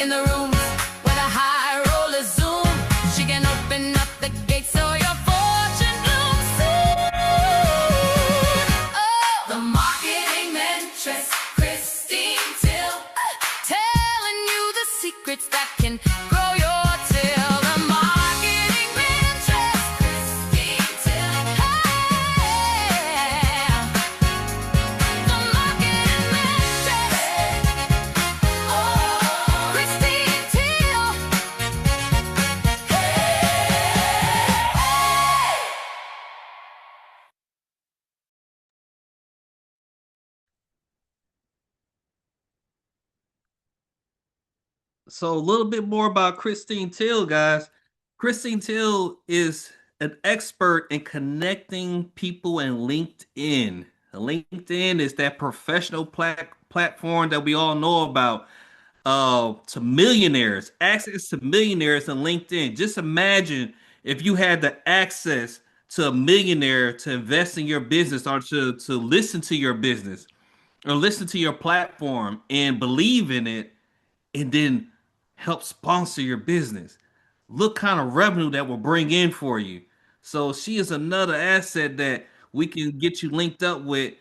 In the rooms where the high rollers zoom, she can open up the gates so your fortune blooms soon. Oh, the marketing mentress, Christine Till, telling you the secrets that can grow your till. The marketing mentress, Christine Till. Hey, the marketing mentress. Oh, Christine Till. So a little bit more about Christine Till, guys. Christine Till is an expert in connecting people in LinkedIn. LinkedIn is that professional platform that we all know about. To millionaires, access to millionaires in LinkedIn. Just imagine if you had the access to a millionaire to invest in your business or to listen to your business or listen to your platform and believe in it and then help sponsor your business. Look kind of revenue that will bring in for you. So she is another asset that we can get you linked up with.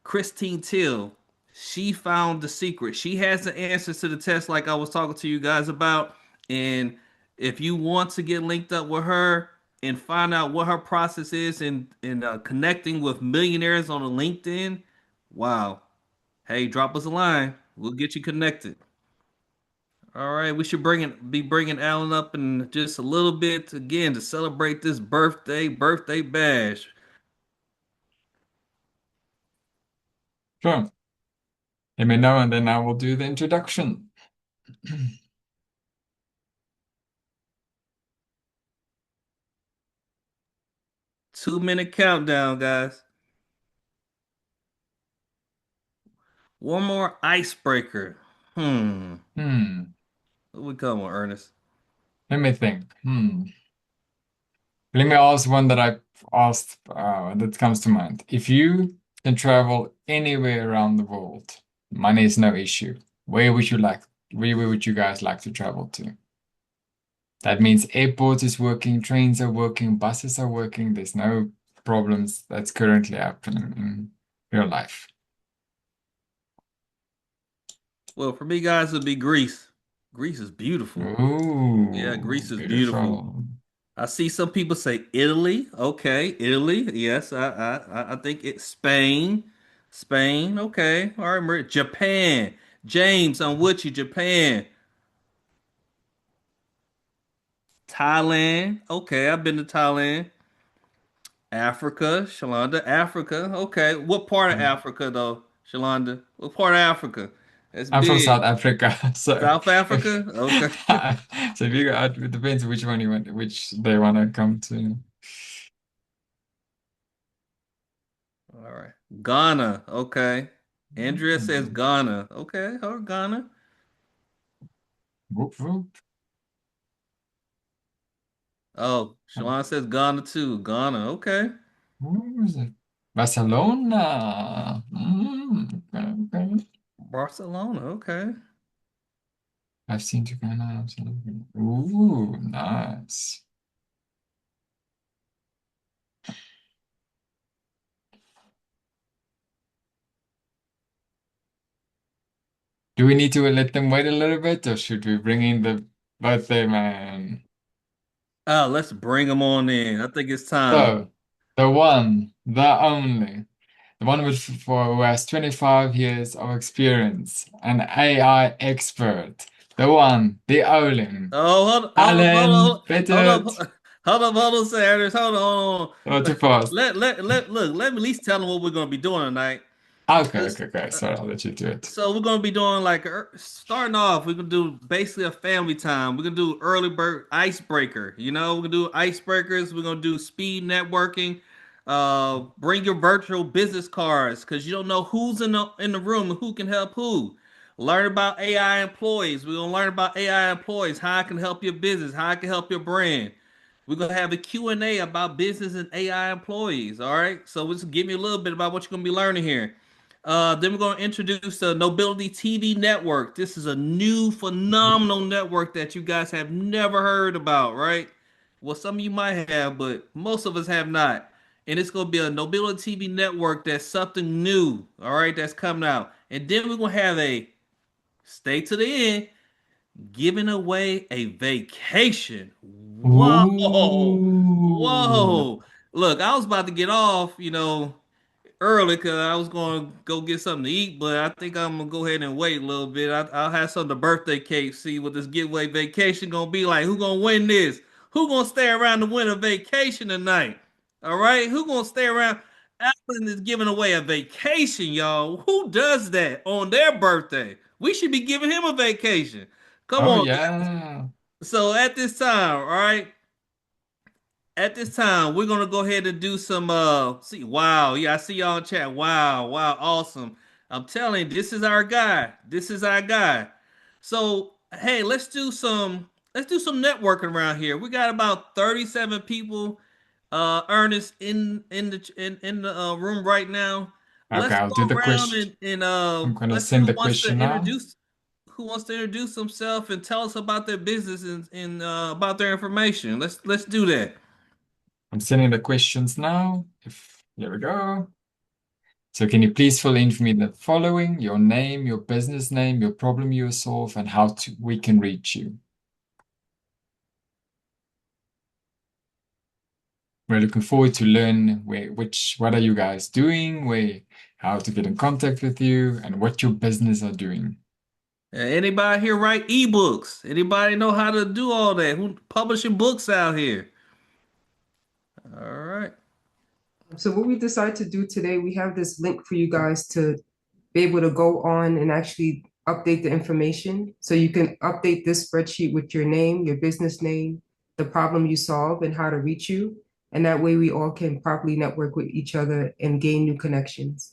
Christine Till, she found the secret. She has the answers to the test, like I was talking to you guys about. And if you want to get linked up with her and find out what her process is in connecting with millionaires on a LinkedIn, wow. Hey, drop us a line. We'll get you connected. All right, we should be bringing Allan up in just a little bit again to celebrate this birthday bash. Sure. Let me know, and then I will do the introduction. 2 minute countdown, guys. One more icebreaker. Hmm. What we come on, Ernest? Let me think. Let me ask one that I've asked that comes to mind. If you can travel anywhere around the world, money is no issue. Where would you like? Where would you guys like to travel to? That means airports is working, trains are working, buses are working. There's no problems that's currently happening in real life. Well, for me, guys, it'd be Greece. Greece is beautiful. Yeah, Ooh, Greece is beautiful. beautiful. I see some people say Italy. Okay, Italy. Yes, I think it's Spain. Spain. Okay. All right, Japan. James, I'm with you. Japan. Thailand. Okay, I've been to Thailand. Africa, Shalonda. Africa. Okay. What part of Africa though, Shalonda? What part of Africa? That's I'm from big. South Africa, so South Africa? if Okay. so, if you got, it depends which one you want, which they want to come to. All right. Ghana. Okay. Andrea says Mm. Ghana. Okay. Or Ghana. Whoop, whoop. Oh, Shalon says Ghana too. Ghana. Okay. Who is it? Barcelona. Okay, okay. Barcelona. Okay. I've seen to Ghana. Absolutely. Ooh, nice. Do we need to let them wait a little bit, or should we bring in the birthday man? Oh, let's bring them on in. I think it's time. So, the one, the only. The one with for who has 25 years of experience, an AI expert, the one, the only, Oh, Allan hold Fitted. up, hold on, Sanders. Hold Oh, on. too fast. Let me at least tell them what we're gonna be doing tonight. Okay, Let's, okay, okay. uh, Sorry, I'll let you do it. so we're gonna be doing like starting off. We're gonna do basically a family time. We're gonna do early bird icebreaker. You know, we're gonna do icebreakers. We're gonna do speed networking. Bring your virtual business cards because you don't know who's in the room and who can help who. Learn about AI employees. We're gonna learn about AI employees, how I can help your business, how I can help your brand. We're gonna have a Q&A about business and AI employees. All right. So just give me a little bit about what you're gonna be learning here. Then we're going to introduce the Nobility TV network. This is a new phenomenal network that you guys have never heard about, right? Well, some of you might have, but most of us have not. And it's going to be a Nobility TV network that's something new, all right, that's coming out. And then we're going to have a stay to the end giving away a vacation. Whoa, Ooh. whoa. Look, I was about to get off, early because I was going to go get something to eat, but I think I'm gonna go ahead and wait a little bit. I'll have some of the birthday cake, see what this getaway vacation gonna be like. Who gonna win this? Who gonna stay around to win a vacation tonight? All right, who gonna stay around? Allan is giving away a vacation, y'all. Who does that on their birthday? We should be giving him a vacation. Come Oh on. yeah. So at this time, all right, at this time, we're gonna go ahead and do some see wow, yeah, I see y'all in chat. Wow, wow, awesome. I'm telling you, this is our guy. This is our guy. So hey, let's do some networking around here. We got about 37 people Ernest in the room right now. Okay, Let's I'll do go the around question. and I'm gonna let's see send the question now. who wants to introduce themselves and tell us about their business and about their information. Let's do that. I'm sending the questions now. If Here we go. So can you please fill in for me the following: your name, your business name, your problem you solve, and how we can reach you. We're looking forward to learn what are you guys doing, how to get in contact with you, and what your business are doing. Anybody here write ebooks? Anybody know how to do all that? Who publishing books out here? All right. So what we decided to do today, we have this link for you guys to be able to go on and actually update the information. So you can update this spreadsheet with your name, your business name, the problem you solve, and how to reach you. And that way we all can properly network with each other and gain new connections.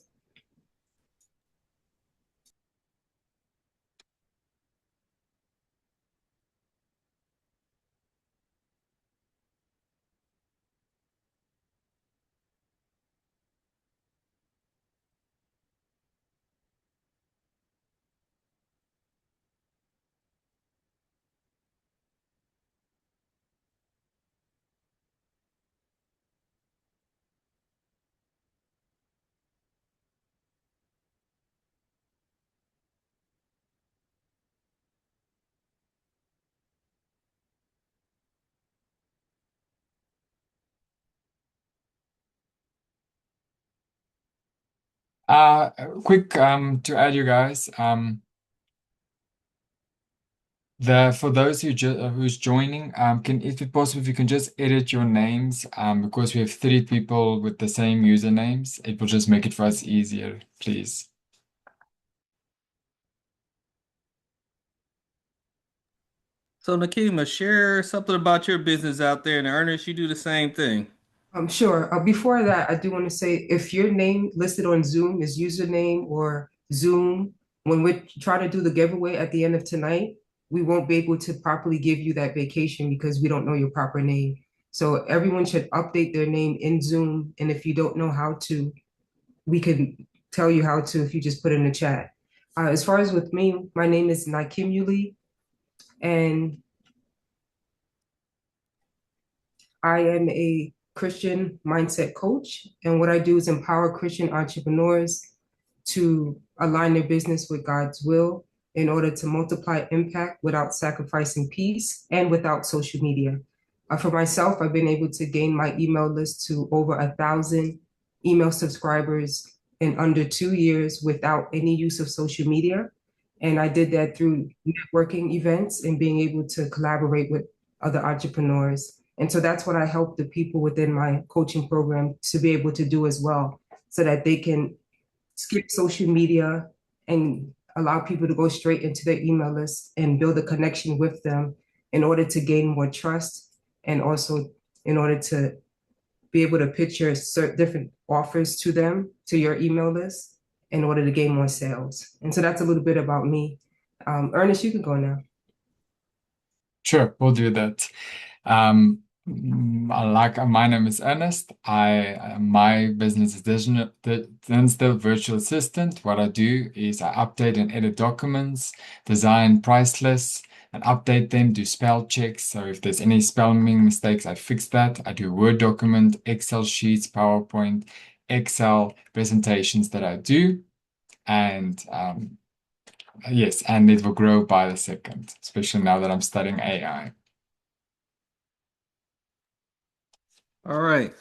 Uh, Quick to add you guys, for those who's joining, can if it possible, if you can just edit your names, because we have 3 people with the same usernames, it will just make it for us easier, please. So Nakima, share something about your business out there, and Ernest, you do the same thing. Sure. Before that, I do want to say if your name listed on Zoom is username or Zoom, when we try to do the giveaway at the end of tonight, we won't be able to properly give you that vacation because we don't know your proper name. So everyone should update their name in Zoom. And if you don't know how to, we can tell you how to if you just put in the chat. As far as with me, my name is Nakim Yuli, and I am a Christian mindset coach, and what I do is empower Christian entrepreneurs to align their business with God's will in order to multiply impact without sacrificing peace and without social media. For myself, I've been able to gain my email list to over 1,000 email subscribers in under 2 years without any use of social media. And I did that through networking events and being able to collaborate with other entrepreneurs. And so that's what I help the people within my coaching program to be able to do as well, so that they can skip social media and allow people to go straight into their email list and build a connection with them in order to gain more trust, and also in order to be able to pitch your different offers to them, to your email list, in order to gain more sales. And so that's a little bit about me. Ernest, you can go now. Sure, we'll do that. Um, My name is Ernest. My business is digital virtual assistant. What I do is I update and edit documents, design price lists, and update them, do spell checks. So if there's any spelling mistakes, I fix that. I do Word document, Excel sheets, PowerPoint, Excel presentations that I do. And yes, and it will grow by the second, especially now that I'm studying AI. All right.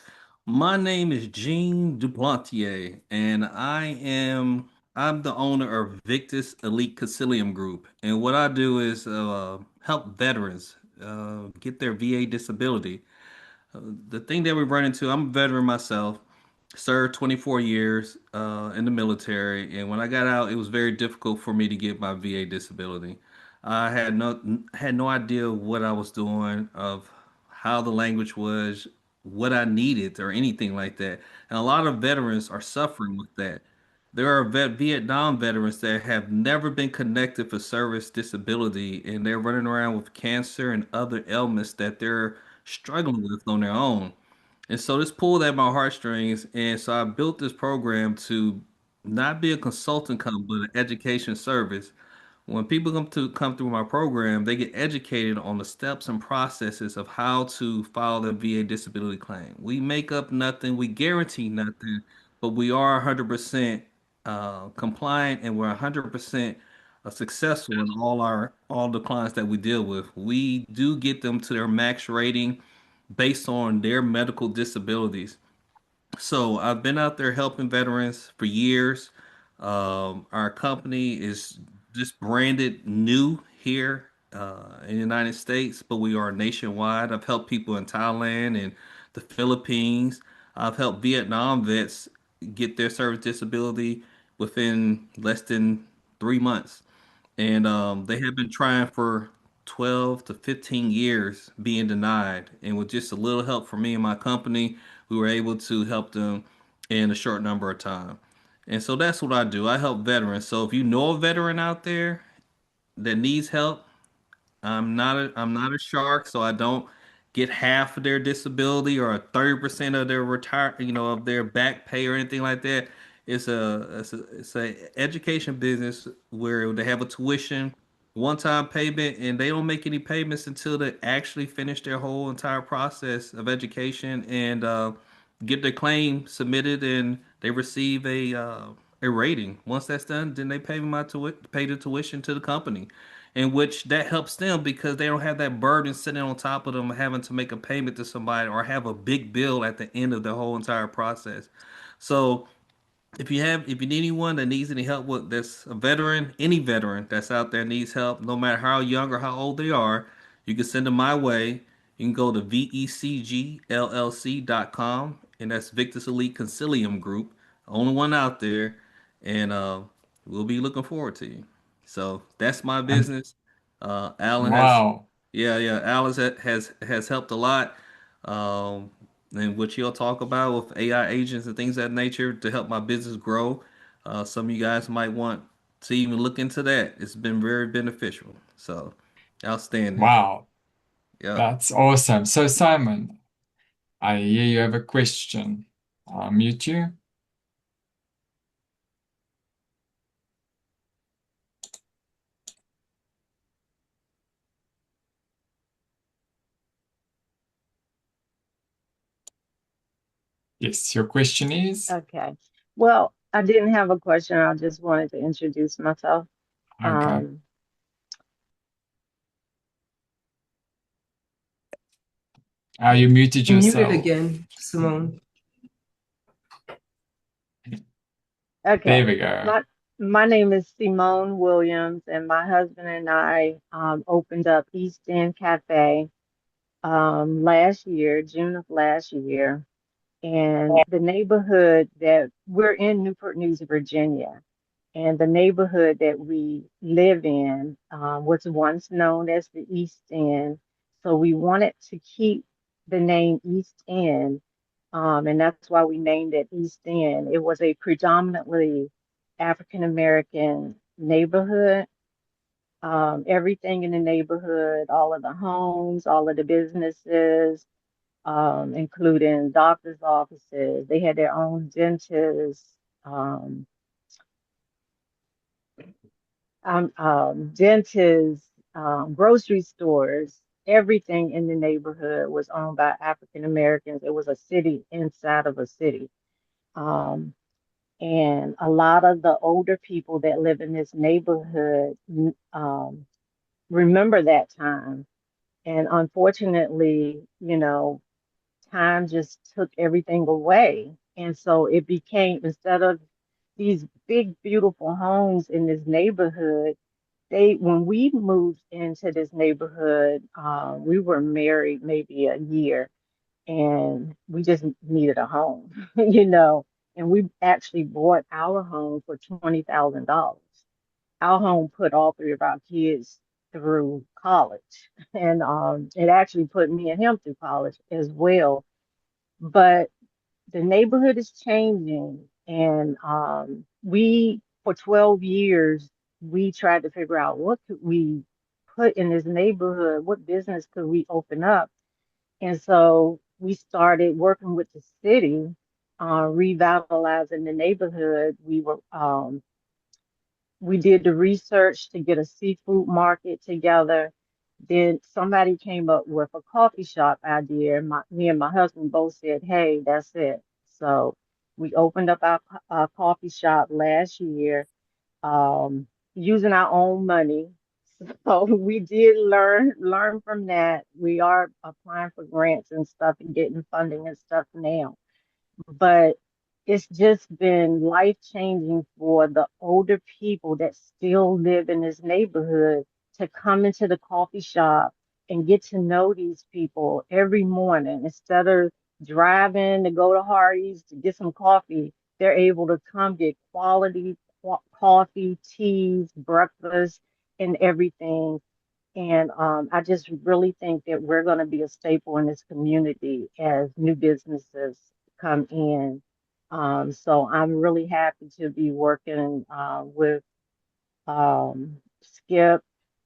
My name is Gene Duplantier, and I'm the owner of Victus Elite Concilium Group. And what I do is help veterans get their VA disability. The thing that we run into, I'm a veteran myself, served 24 years in the military, and when I got out, it was very difficult for me to get my VA disability. I had no idea what I was doing, of how the language was, what I needed, or anything like that. And a lot of veterans are suffering with that. There are Vietnam veterans that have never been connected for service disability, and they're running around with cancer and other ailments that they're struggling with on their own. And so this pulled at my heartstrings, and so I built this program to not be a consultant company, but an education service. When people come through my program, they get educated on the steps and processes of how to file their VA disability claim. We make up nothing, we guarantee nothing, but we are 100% compliant, and we're 100% successful in all the clients that we deal with. We do get them to their max rating based on their medical disabilities. So I've been out there helping veterans for years. Our company is just branded new here in the United States, but we are nationwide. I've helped people in Thailand and the Philippines. I've helped Vietnam vets get their service disability within less than 3 months. And they have been trying for 12 to 15 years being denied. And with just a little help from me and my company, we were able to help them in a short number of time. And so that's what I do. I help veterans. So if you know a veteran out there that needs help, I'm not a shark, so I don't get half of their disability or a 30% of their of their back pay or anything like that. It's a education business where they have a tuition, one-time payment, and they don't make any payments until they actually finish their whole entire process of education and get their claim submitted, and they receive a rating. Once that's done, then they pay the tuition to the company, in which that helps them because they don't have that burden sitting on top of them having to make a payment to somebody or have a big bill at the end of the whole entire process. So if you need anyone that needs any help with this, a veteran, any veteran that's out there needs help, no matter how young or how old they are, you can send them my way. You can go to vecgllc.com, and that's Victus Elite Concilium Group, only one out there, and we'll be looking forward to you. So that's my And business. Alan has, wow. yeah, yeah, Alan has helped a lot. Um, and what you'll talk about with AI agents and things of that nature to help my business grow. Some of you guys might want to even look into that. It's been very beneficial. So, outstanding. Wow. Yeah. That's awesome. So, Simon, I hear you have a question. I'll mute you. Yes, your question is? Okay. Well, I didn't have a question. I just wanted to introduce myself. Okay. Um, You muted You muted yourself. again, Simone. There okay. we go. My name is Simone Williams, and my husband and I opened up East End Cafe last year, June of last year. And the neighborhood that we're in, Newport News, Virginia. And the neighborhood that we live in was once known as the East End. So we wanted to keep the name East End, and that's why we named it East End. It was a predominantly African American neighborhood. Everything in the neighborhood, all of the homes, all of the businesses, including doctor's offices. They had their own dentists, um, dentists, grocery stores. Everything in the neighborhood was owned by African Americans. It was a city inside of a city. Um, and a lot of the older people that live in this neighborhood remember that time. And unfortunately, time just took everything away. And so it became, instead of these big, beautiful homes in this neighborhood, when we moved into this neighborhood, we were married maybe a year and we just needed a home, and we actually bought our home for $20,000. Our home put all three of our kids through college, and it actually put me and him through college as well. But the neighborhood is changing, and we for 12 years we tried to figure out what could we put in this neighborhood, what business could we open up. And so we started working with the city on revitalizing the neighborhood. We did the research to get a seafood market together. Then somebody came up with a coffee shop idea. Me and my husband both said, "Hey, that's it." So we opened up our coffee shop last year, using our own money. So we did learn from that. We are applying for grants and stuff and getting funding and stuff now. But it's just been life changing for the older people that still live in this neighborhood to come into the coffee shop and get to know these people every morning. Instead of driving to go to Hardee's to get some coffee, they're able to come get quality coffee, teas, breakfast, and everything. And I just really think that we're going to be a staple in this community as new businesses come in. So I'm really happy to be working with Skip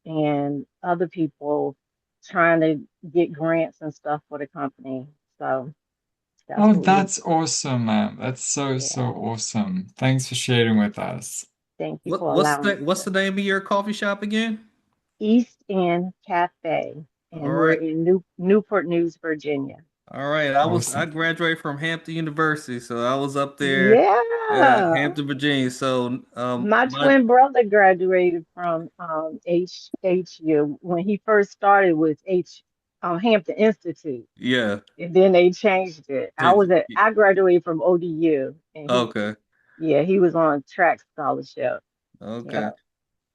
and other people trying to get grants and stuff for the company. So that's Oh, what we're, that's awesome, man. That's so, so yeah. awesome. Thanks for sharing with us. Thank you What for what's allowing the me what's to. the name of your coffee shop again? East End Cafe, All and we're right. in Newport News, Virginia. All right. I Awesome. graduated from Hampton University, so I was up there, Yeah. Hampton, Virginia. So My my twin brother graduated from HU when he first started with Hampton Institute, yeah. and then they changed it. Did I graduated from ODU, and okay. he was on track scholarship. Okay. Yeah,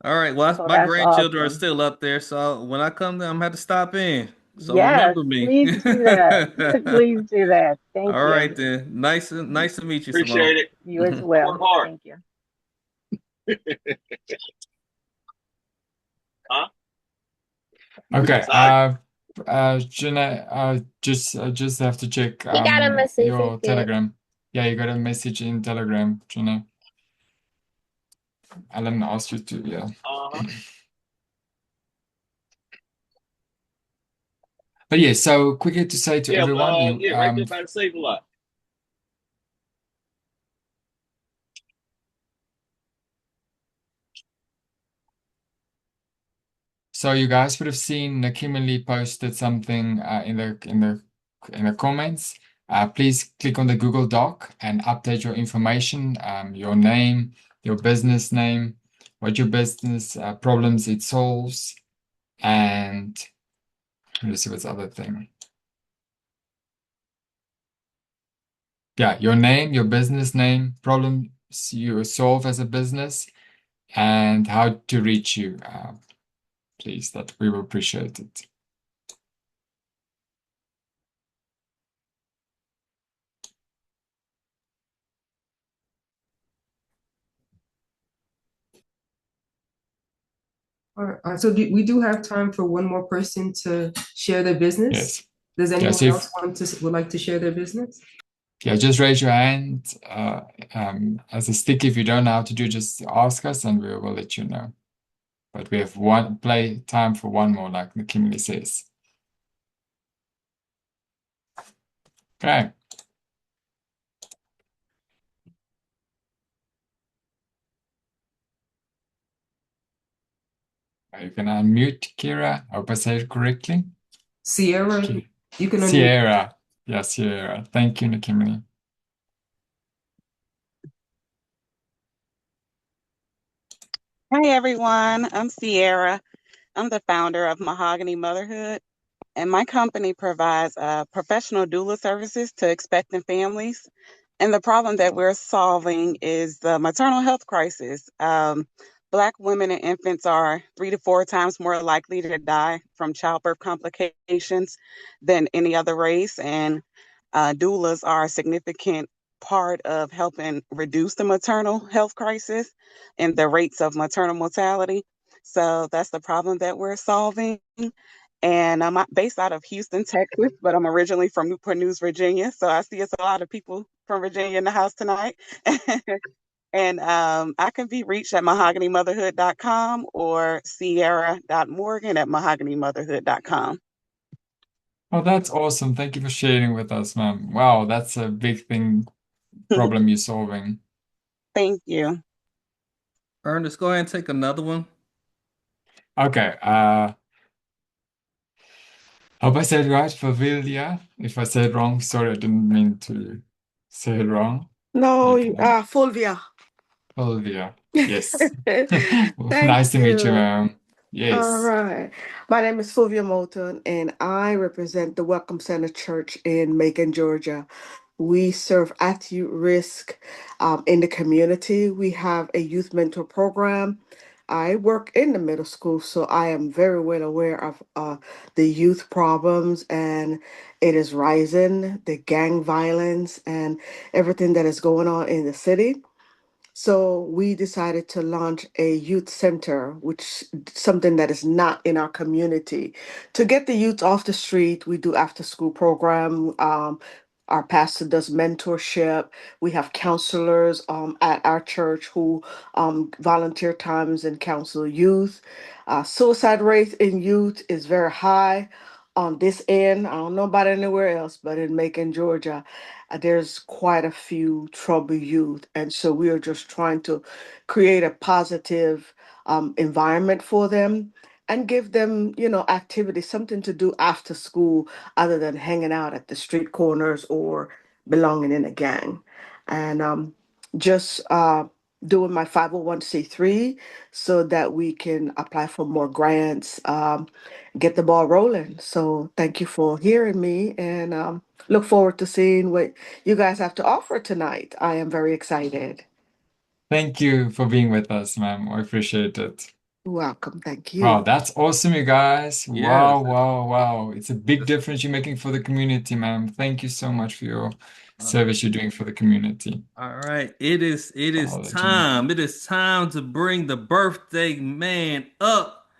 All right. Well, so my that's grandchildren are awesome. still up there, so when I come there, I'm gonna have to stop in. So Yes, remember me. please do that. Please do that. Thank All you. right then. Nice to meet you, Simone. Appreciate it. You as Work well. hard. Thank you. Huh? Okay. Yes, I Janae, just have to check He got a message. He's your good. Telegram. Yeah, you got a message in Telegram, Janae. Alan asked you to, yeah. uh-huh. But yeah, so quickly to say to Yeah, everyone, you yeah, right there by the Save a Lot. so you guys would have seen Kimberly posted something in the comments. Please click on the Google Doc and update your information, your name, your business name, what your business problems it solves, and let's see what's the other thing. Yeah, your name, your business name, problems you solve as a business, and how to reach you. Please, that we will appreciate it. All right. So we do have time for one more person to share their business. Yes. Does anyone Yes, if else would like to share their business? yeah, just raise your hand as a stick. If you don't know how to do, just ask us and we will let you know. But we have time for one more, like Kimberly says. Okay. You can unmute Kira. I hope I said it correctly. Sierra, you can unmute. Sierra. Yeah, Sierra. Thank you, Nikimini. Hi, everyone. I'm Sierra. I'm the founder of Mahogany Motherhood, and my company provides professional doula services to expectant families. And the problem that we're solving is the maternal health crisis. Black women and infants are 3 to 4 times more likely to die from childbirth complications than any other race, and doulas are a significant part of helping reduce the maternal health crisis and the rates of maternal mortality. So that's the problem that we're solving. And I'm based out of Houston, Texas, but I'm originally from Newport News, Virginia. So I see it's a lot of people from Virginia in the house tonight. And I can be reached at mahoganymotherhood.com or sierra.morgan@mahoganymotherhood.com. Oh, that's awesome. Thank you for sharing with us, ma'am. Wow, that's a big problem you're solving. Thank you. Ernest, go ahead and take another one. Okay. Hope I said right, Favilia. If I said wrong, sorry, I didn't mean to say it wrong. No, You can- Fulvia. Fulvia. Yes. Thank Nice to meet you, you. ma'am. All Yes. right. My name is Fulvia Moulton, and I represent the Welcome Center Church in Macon, Georgia. We serve at-risk in the community. We have a youth mentor program. I work in the middle school, so I am very well aware of the youth problems, and it is rising, the gang violence, and everything that is going on in the city. So we decided to launch a youth center, which something that is not in our community. To get the youth off the street, we do after school program. Our pastor does mentorship. We have counselors at our church who volunteer times and counsel youth. Suicide rate in youth is very high on this end. I don't know about anywhere else, but in Macon, Georgia, there's quite a few troubled youth. And so we are just trying to create a positive environment for them and give them, activities, something to do after school other than hanging out at the street corners or belonging in a gang. And just doing my 501c3 so that we can apply for more grants, get the ball rolling. So thank you for hearing me, and look forward to seeing what you guys have to offer tonight. I am very excited. Thank you for being with us, ma'am. I appreciate it. Welcome. Thank Wow, you. that's awesome, you guys. Yes. Wow, wow, wow. It's a big difference you're making for the community, ma'am. Thank you so much for your service you're doing for the community. All right. It is I'll let you know. time. It is time to bring the birthday man up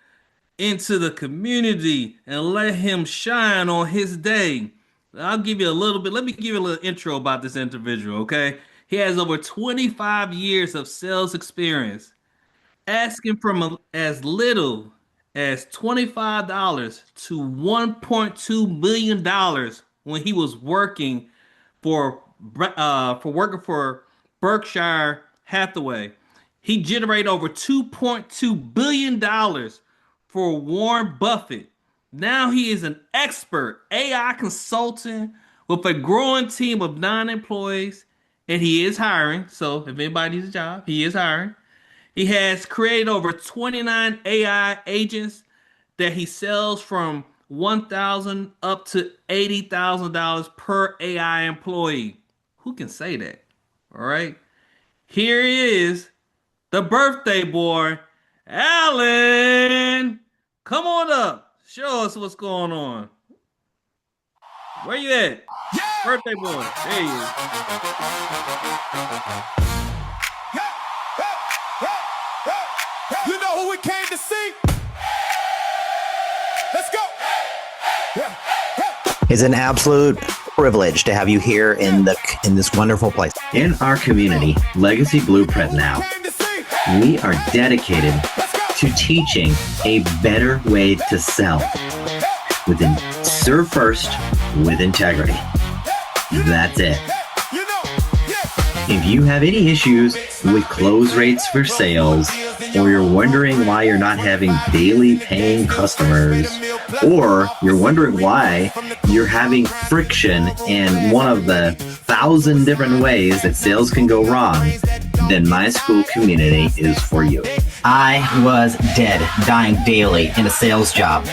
into the community and let him shine on his day. I'll give you a little bit. Let me give you a little intro about this individual, okay? He has over 25 years of sales experience, asking from as little as $25 to $1.2 million when he was working for Berkshire Hathaway. He generated over $2.2 billion for Warren Buffett. Now he is an expert AI consultant with a growing team of 9 employees, and he is hiring. So if anybody needs a job, he is hiring. He has created over 29 AI agents that he sells from $1,000 up to $80,000 per AI employee. Who can say that? All right. Here he is, the birthday boy, Allan. Come on up. Show us what's going on. Where you at? Birthday boy. There he is. You know who we came to see? Let's go. It's an absolute privilege to have you here in this wonderful place. In our community, Legacy Blueprint Now, we are dedicated to teaching a better way to sell. Serve first with integrity. That's it. If you have any issues with close rates for sales, or you're wondering why you're not having daily paying customers, or you're wondering why you're having friction in one of the 1,000 different ways that sales can go wrong, then my school community is for you. I was dead, dying daily in a sales job.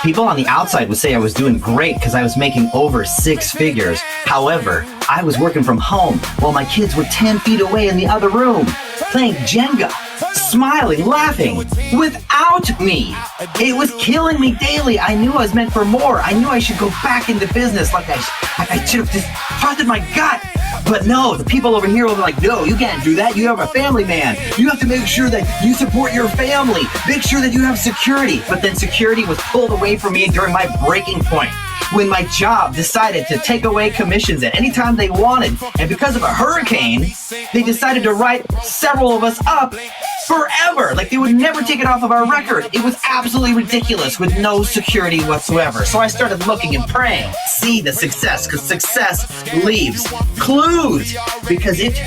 People on the outside would say I was doing great because I was making over 6 figures. However, I was working from home while my kids were 10 feet away in the other room, playing Jenga, smiling, laughing, without me. It was killing me daily. I knew I was meant for more. I knew I should go back into business like I should have just trusted my gut. But no, the people over here were like, no, you can't do that. You have a family, man. You have to make sure that you support your family. Make sure that you have security. But then security was pulled away from me during my breaking point, when my job decided to take away commissions at any time they wanted. And because of a hurricane, they decided to write several of us up forever. Like they would never take it off of our record. It was absolutely ridiculous with no security whatsoever. So I started looking and praying, see the success, because success leaves clues, because it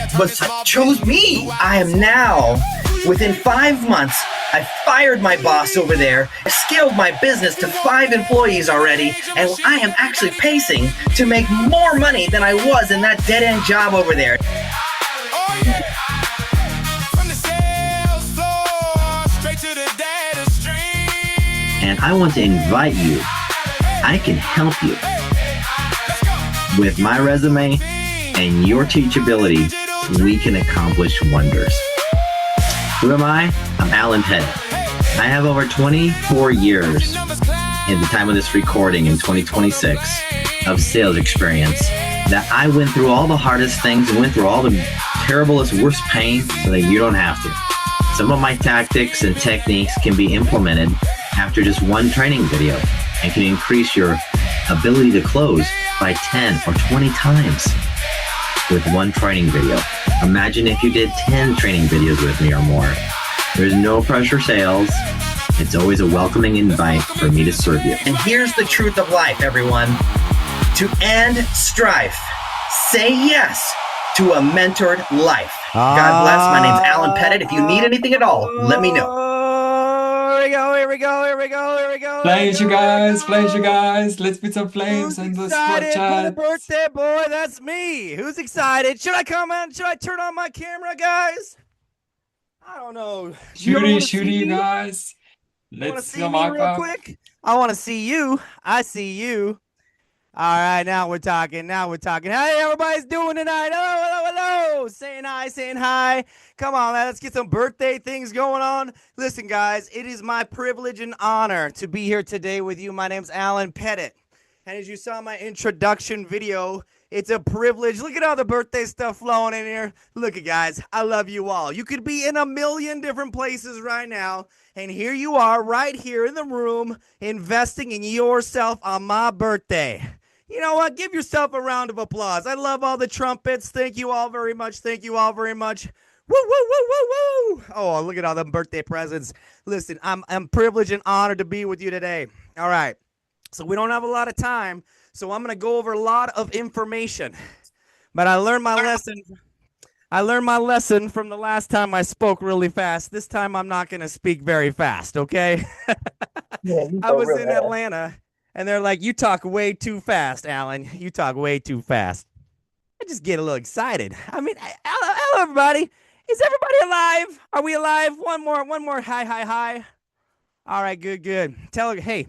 chose me. I am now, within 5 months, I fired my boss over there, scaled my business to 5 employees already, and I am actually pacing to make more money than I was in that dead-end job over there. And I want to invite you. I can help you. With my resume and your teachability, we can accomplish wonders. Who am I? I'm Allan Pettit. I have over 24 years in the time of this recording in 2026 of sales experience that I went through all the hardest things and went through all the terriblest, worst pain so that you don't have to. Some of my tactics and techniques can be implemented after just one training video and can increase your ability to close by 10 or 20 times with one training video. Imagine if you did 10 training videos with me or more. There's no pressure sales. It's always a welcoming invite for me to serve you. And here's the truth of life, everyone. To end strife, say yes to a mentored life. God bless. My name's Allan Pettit. If you need anything at all, let me know. Here we go. Flames, you guys. Let's put some flames in the spot Excited for chat. the birthday boy? That's me. Who's excited? Should I come on? Should I turn on my camera, guys? I don't know. Shooty, you guys. Want to Let's see see me my real pop. quick? I want to see you. I see you. All right, now we're talking. Hey, everybody's doing tonight. Hello. Saying hi. Come on, man. Let's get some birthday things going on. Listen, guys, it is my privilege and honor to be here today with you. My name's Allan Pettit. And as you saw in my introduction video, it's a privilege. Look at all the birthday stuff flowing in here. Look at guys, I love you all. You could be in a million different places right now. And here you are right here in the room investing in yourself on my birthday. You know what? Give yourself a round of applause. I love all the trumpets. Thank you all very much. Woo. Oh, look at all them birthday presents. Listen, I'm privileged and honored to be with you today. All right. So we don't have a lot of time. So I'm going to go over a lot of information. But I learned my lesson. From the last time I spoke really fast. This time I'm not going to speak very fast, okay? I was in Atlanta. And they're like, you talk way too fast, Allan. You talk way too fast. I just get a little excited. I mean, hello, everybody. Is everybody alive? Are we alive? One more. Hi. All right, good. Hey,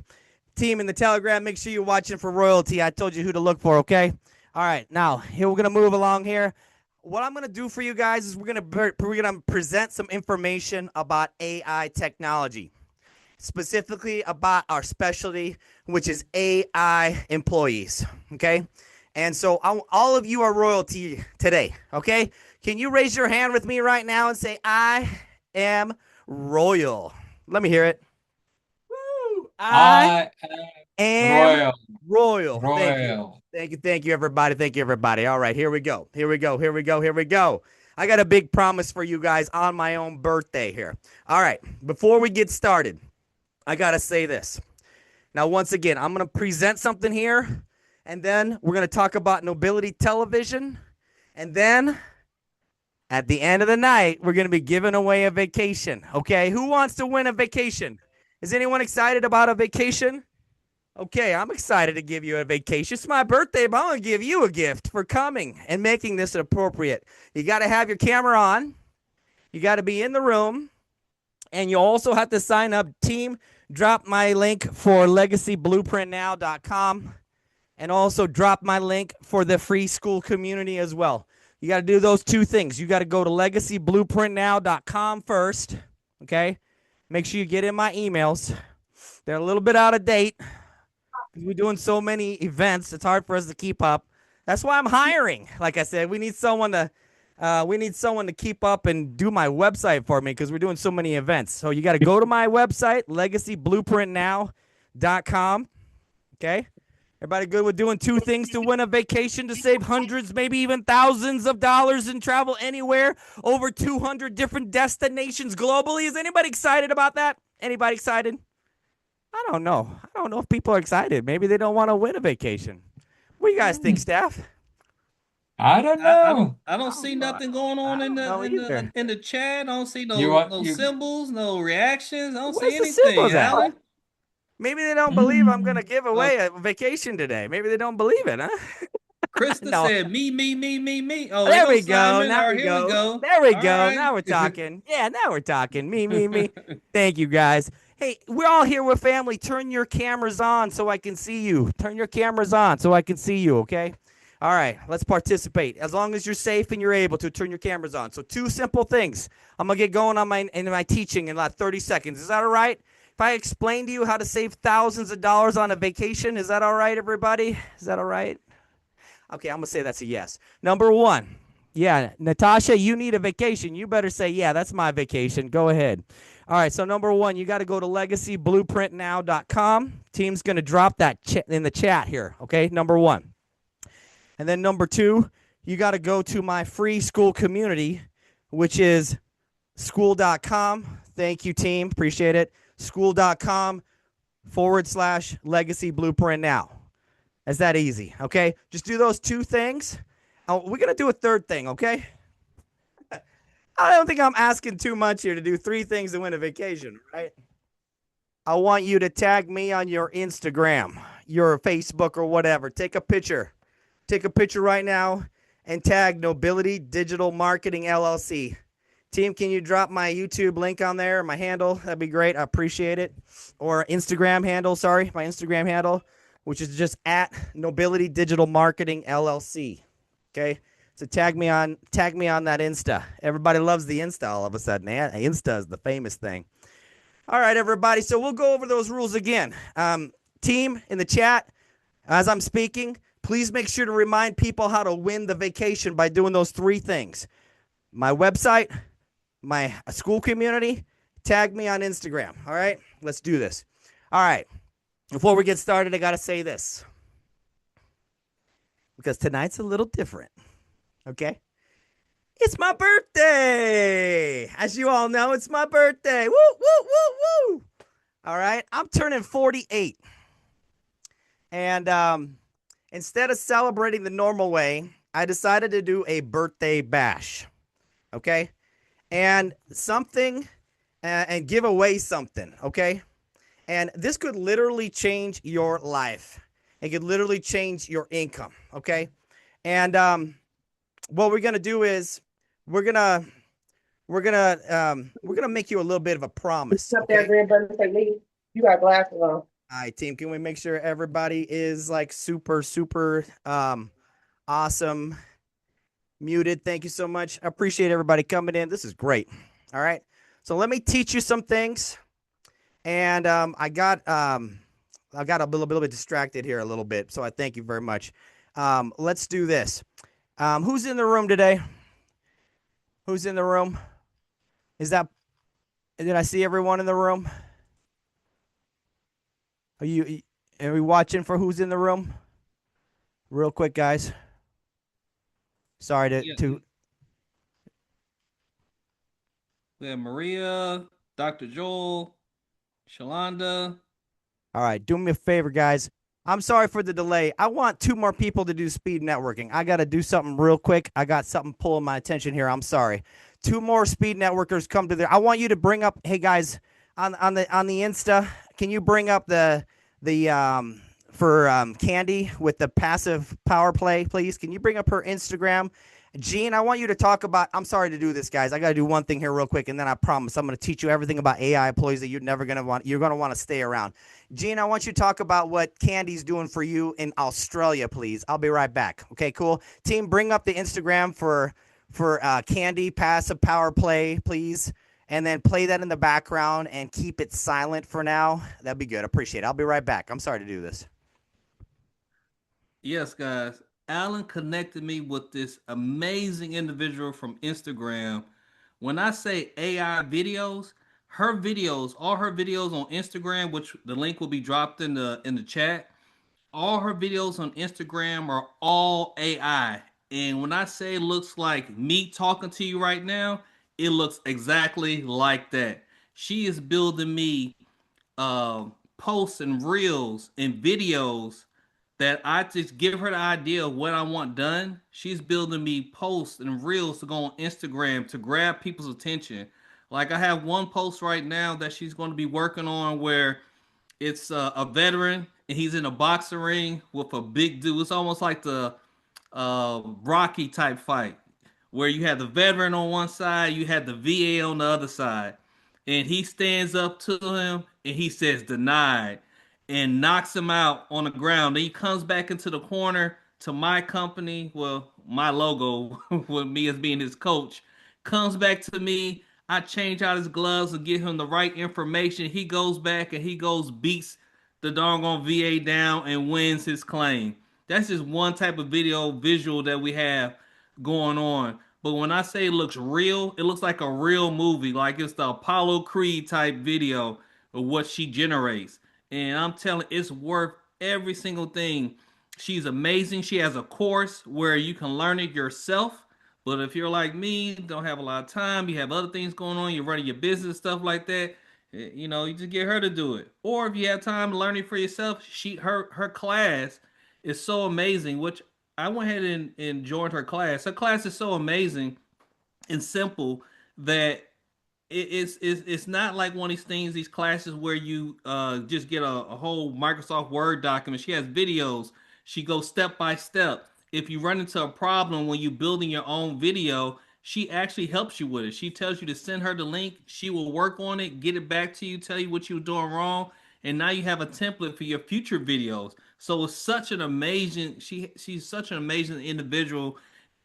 team in the Telegram, make sure you're watching for royalty. I told you who to look for, okay? All right, now, here we're going to move along here. What I'm going to do for you guys is we're going to present some information about AI technology. Specifically about our specialty, which is AI employees, okay? And so all of you are royalty today, okay? Can you raise your hand with me right now and say, I am royal? Let me hear it. Woo! I am royal. Thank you, everybody. All right, here we go. I got a big promise for you guys on my own birthday here. All right, before we get started, I got to say this. Now, once again, I'm going to present something here, And then we're going to talk about Nobility Television. And then at the end of the night, we're going to be giving away a vacation. Okay. Who wants to win a vacation? Is anyone excited about a vacation? Okay, I'm excited to give you a vacation. It's my birthday, but I'm going to give you a gift for coming and making this appropriate. You got to have your camera on. You got to be in the room. And you also have to sign up. Team, drop my link for legacyblueprintnow.com and also drop my link for the free school community as well. You got to do those two things. You got to go to legacyblueprintnow.com first, okay? Make sure you get in my emails. They're a little bit out of date. We're doing so many events, it's hard for us to keep up. That's why I'm hiring. Like I said, we need someone to keep up and do my website for me because we're doing so many events. So you got to go to my website, legacyblueprintnow.com. Okay? Everybody good with doing two things to win a vacation to save hundreds, maybe even thousands of dollars and travel anywhere, over 200 different destinations globally? Is anybody excited about that? Anybody excited? I don't know. I don't know if people are excited. Maybe they don't want to win a vacation. What do you guys think, staff? I don't know. I don't see nothing going on in the chat. I don't see no symbols, no reactions. I don't see anything, symbols at? Allan. Maybe they don't believe I'm going to give away a vacation today. Maybe they don't believe it, huh? Krista said me. Oh, there we go. Now we go. There we All go. right. Now we're talking. Yeah, now we're talking. Me. Thank you, guys. Hey, we're all here with family. Turn your cameras on so I can see you. Turn your cameras on so I can see you, okay? All right, let's participate. As long as you're safe and you're able to, turn your cameras on. So two simple things. I'm going to get going on my teaching in about 30 seconds. Is that all right? If I explain to you how to save thousands of dollars on a vacation, is that all right, everybody? Is that all right? Okay, I'm going to say that's a yes. Number one. Yeah, Natasha, you need a vacation. You better say, yeah, that's my vacation. Go ahead. All right, so number one, you got to go to legacyblueprintnow.com. Team's going to drop that in the chat here, okay? Number one. And then number two, you got to go to my free school community, which is school.com. Thank you, team. Appreciate it. School.com/legacy blueprint now. It's that easy, okay? Just do those two things. We're going to do a third thing, okay? I don't think I'm asking too much here to do three things to win a vacation, right? I want you to tag me on your Instagram, your Facebook, or whatever. Take a picture. Take a picture right now and tag Nobility Digital Marketing LLC. Team, can you drop my YouTube link on there, my handle? That'd be great. I appreciate it. Or Instagram handle, sorry, my Instagram handle, which is just at Nobility Digital Marketing LLC. Okay? So tag me on that Insta. Everybody loves the Insta all of a sudden. Insta is the famous thing. All right, everybody. So we'll go over those rules again. Team in the chat, as I'm speaking, please make sure to remind people how to win the vacation by doing those three things. My website, my school community, tag me on Instagram. All right, let's do this. All right, before we get started, I got to say this because tonight's a little different. Okay, it's my birthday. As you all know, it's my birthday. Woo, woo, woo, woo. All right, I'm turning 48. And instead of celebrating the normal way, I decided to do a birthday bash. Okay? And and give away something. Okay? And this could literally change your life. It could literally change your income. Okay? And what we're gonna do is we're gonna make you a little bit of a promise. Okay? You got glasses on. All right, team, can we make sure everybody is like super awesome muted? Thank you so much. I appreciate everybody coming in. This is great. All right. So let me teach you some things. And I got a little bit distracted here a little bit. So I thank you very much. Let's do this. Who's in the room today? Who's in the room? Did I see everyone in the room? Are we watching for who's in the room? Real quick, guys. Sorry to We have Maria, Dr. Joel, Shalonda. All right, do me a favor, guys. I'm sorry for the delay. I want 2 more people to do speed networking. I got to do something real quick. I got something pulling my attention here. I'm sorry. 2 more speed networkers come to there. I want you to bring up, hey guys, on the Insta, can you bring up the for Candy with the passive power play, please? Can you bring up her Instagram? Gene, I want you to talk about. I'm sorry to do this, guys. I got to do one thing here real quick, and then I promise I'm going to teach you everything about AI employees that you're never going to want. You're going to want to stay around. Gene, I want you to talk about what Candy's doing for you in Australia, please. I'll be right back. Okay, cool. Team, bring up the Instagram for Candy passive power play, please, and then play that in the background and keep it silent for now. That'd be good. Appreciate it. I'll be right back. I'm sorry to do this. Yes, guys. Allan connected me with this amazing individual from Instagram. When I say AI videos, her videos, all her videos on Instagram, which the link will be dropped in the chat, all her videos on Instagram are all AI. And when I say it looks like me talking to you right now, it looks exactly like that. She is building me posts and reels and videos that I just give her the idea of what I want done. She's building me posts and reels to go on Instagram to grab people's attention. Like I have one post right now that she's going to be working on where it's a veteran and he's in a boxing ring with a big dude. It's almost like the Rocky type fight where you had the veteran on one side, you had the VA on the other side, and he stands up to him and he says denied and knocks him out on the ground. Then he comes back into the corner to my company, well, my logo with me as being his coach, comes back to me. I change out his gloves and get him the right information. He goes back and he goes beats the doggone VA down and wins his claim. That's just one type of video visual that we have going on. But when I say it looks real, it looks like a real movie, like it's the Apollo Creed type video of what she generates. And I'm telling, it's worth every single thing. She's amazing. She has a course where you can learn it yourself. But if you're like me, don't have a lot of time, you have other things going on, you're running your business, stuff like that, you know, you just get her to do it. Or if you have time to learn it for yourself, her class is so amazing, which I went ahead and joined her class. Her class is so amazing and simple that it's not like one of these things, these classes where you just get a whole Microsoft Word document. She has videos. She goes step by step. If you run into a problem when you're building your own video, she actually helps you with it. She tells you to send her the link. She will work on it, get it back to you, tell you what you were doing wrong, and now you have a template for your future videos. So it's such an amazing. She's such an amazing individual,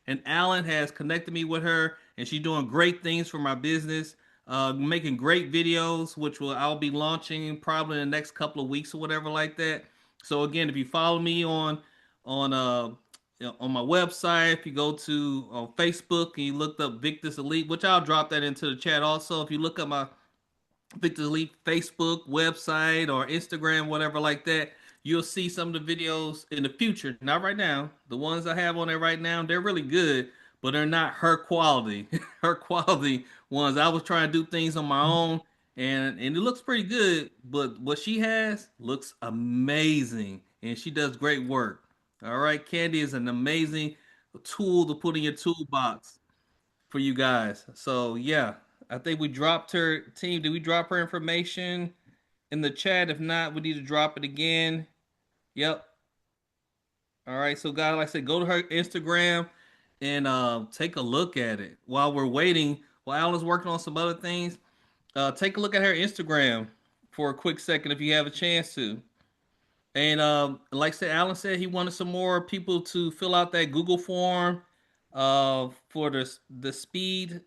and Allan has connected me with her, and she's doing great things for my business. Making great videos, which will I'll be launching probably in the next couple of weeks or whatever like that. So again, if you follow me on on my website, if you go to Facebook and you look up Victus Elite, which I'll drop that into the chat also. If you look up my Victor Elite Facebook website or Instagram, whatever like that, you'll see some of the videos in the future. Not right now. The ones I have on there right now, they're really good, but they're not her quality. Her quality ones. I was trying to do things on my own, and it looks pretty good. But what she has looks amazing, and she does great work. All right, Candy is an amazing tool to put in your toolbox for you guys. So yeah, I think we dropped her team. Did we drop her information in the chat? If not, we need to drop it again. Yep. All right. So guys, like I said, go to her Instagram and take a look at it while we're waiting. While Alan's working on some other things, take a look at her Instagram for a quick second if you have a chance to. And like I said, Allan said he wanted some more people to fill out that Google form for the speed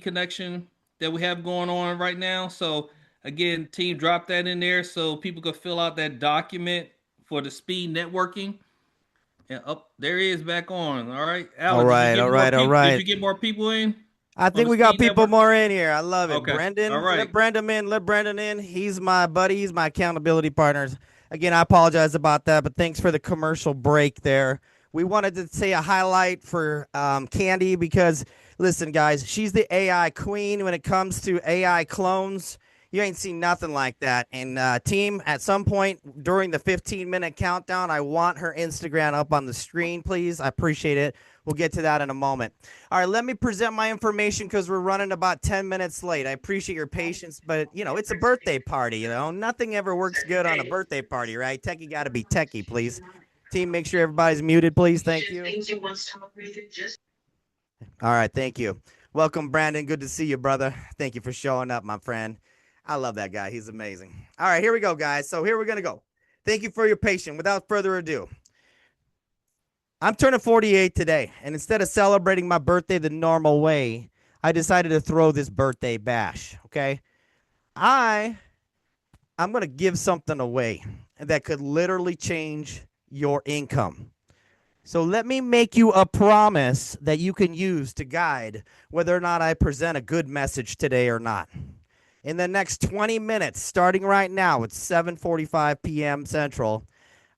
connection that we have going on right now. So again, team, drop that in there so people can fill out that document for the speed networking. And up there he is back on. All right, All Allan, did you right, get all more right, all people? Did right. you get more people in I on think the we got speed people network? more in here. I love it. Okay, all Brendan, right. let Brendan in. Let Brendan in. He's my buddy. He's my accountability partners. Again, I apologize about that, but thanks for the commercial break there. We wanted to say a highlight for Candy because, listen, guys, she's the AI queen when it comes to AI clones. You ain't seen nothing like that. And team, at some point during the 15-minute countdown, I want her Instagram up on the screen, please. I appreciate it. We'll get to that in a moment. All right, let me present my information because we're running about 10 minutes late. I appreciate your patience, but, you know, it's a birthday party, you know. Nothing ever works good on a birthday party, right? Techie got to be techie, please. Team, make sure everybody's muted, please. Thank you. All right, thank you. Welcome, Brandon. Good to see you, brother. Thank you for showing up, my friend. I love that guy. He's amazing. All right, here we go, guys. So here we're going to go. Thank you for your patience. Without further ado, I'm turning 48 today, and instead of celebrating my birthday the normal way, I decided to throw this birthday bash, okay? I'm going to give something away that could literally change your income. So let me make you a promise that you can use to guide whether or not I present a good message today or not. In the next 20 minutes, starting right now at 7:45 p.m. Central,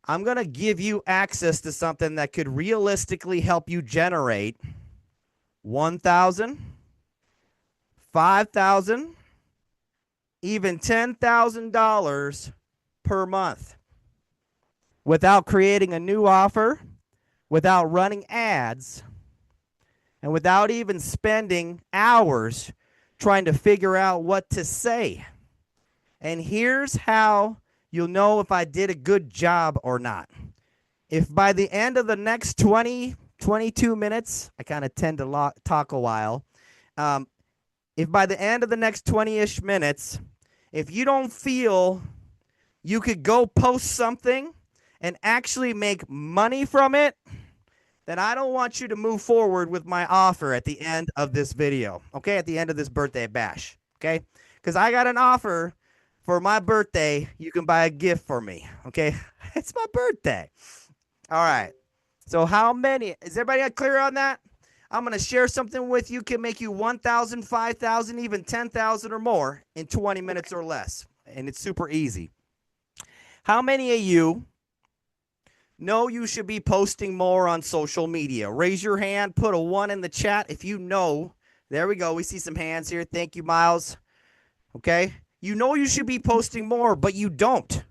I'm going to give you access to something that could realistically help you generate $1,000, $5,000, even $10,000 per month without creating a new offer, without running ads, and without even spending hours trying to figure out what to say. And here's how you'll know if I did a good job or not. If by the end of the next 20, 22 minutes, I kind of tend to talk a while. If by the end of the next 20-ish minutes, if you don't feel you could go post something and actually make money from it, then I don't want you to move forward with my offer at the end of this video, okay? At the end of this birthday bash, okay? Because I got an offer for my birthday. You can buy a gift for me, okay? It's my birthday. All right. So how many? Is everybody clear on that? I'm going to share something with you, can make you 1,000, 5,000, even 10,000 or more in 20 minutes or less. And it's super easy. How many of you know you should be posting more on social media? Raise your hand, put a 1 in the chat if you know. There we go. We see some hands here. Thank you, Miles. Okay. You know you should be posting more, but you don't.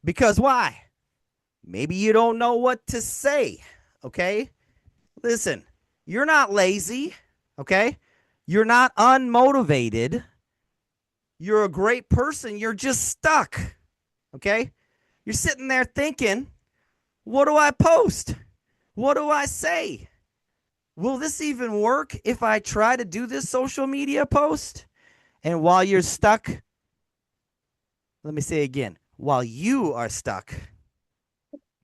Because why? Maybe you don't know what to say. Okay. Listen, you're not lazy. Okay. You're not unmotivated. You're a great person. You're just stuck. Okay. You're sitting there thinking, what do I post? What do I say? Will this even work if I try to do this social media post? And while you're stuck, let me say again, while you are stuck,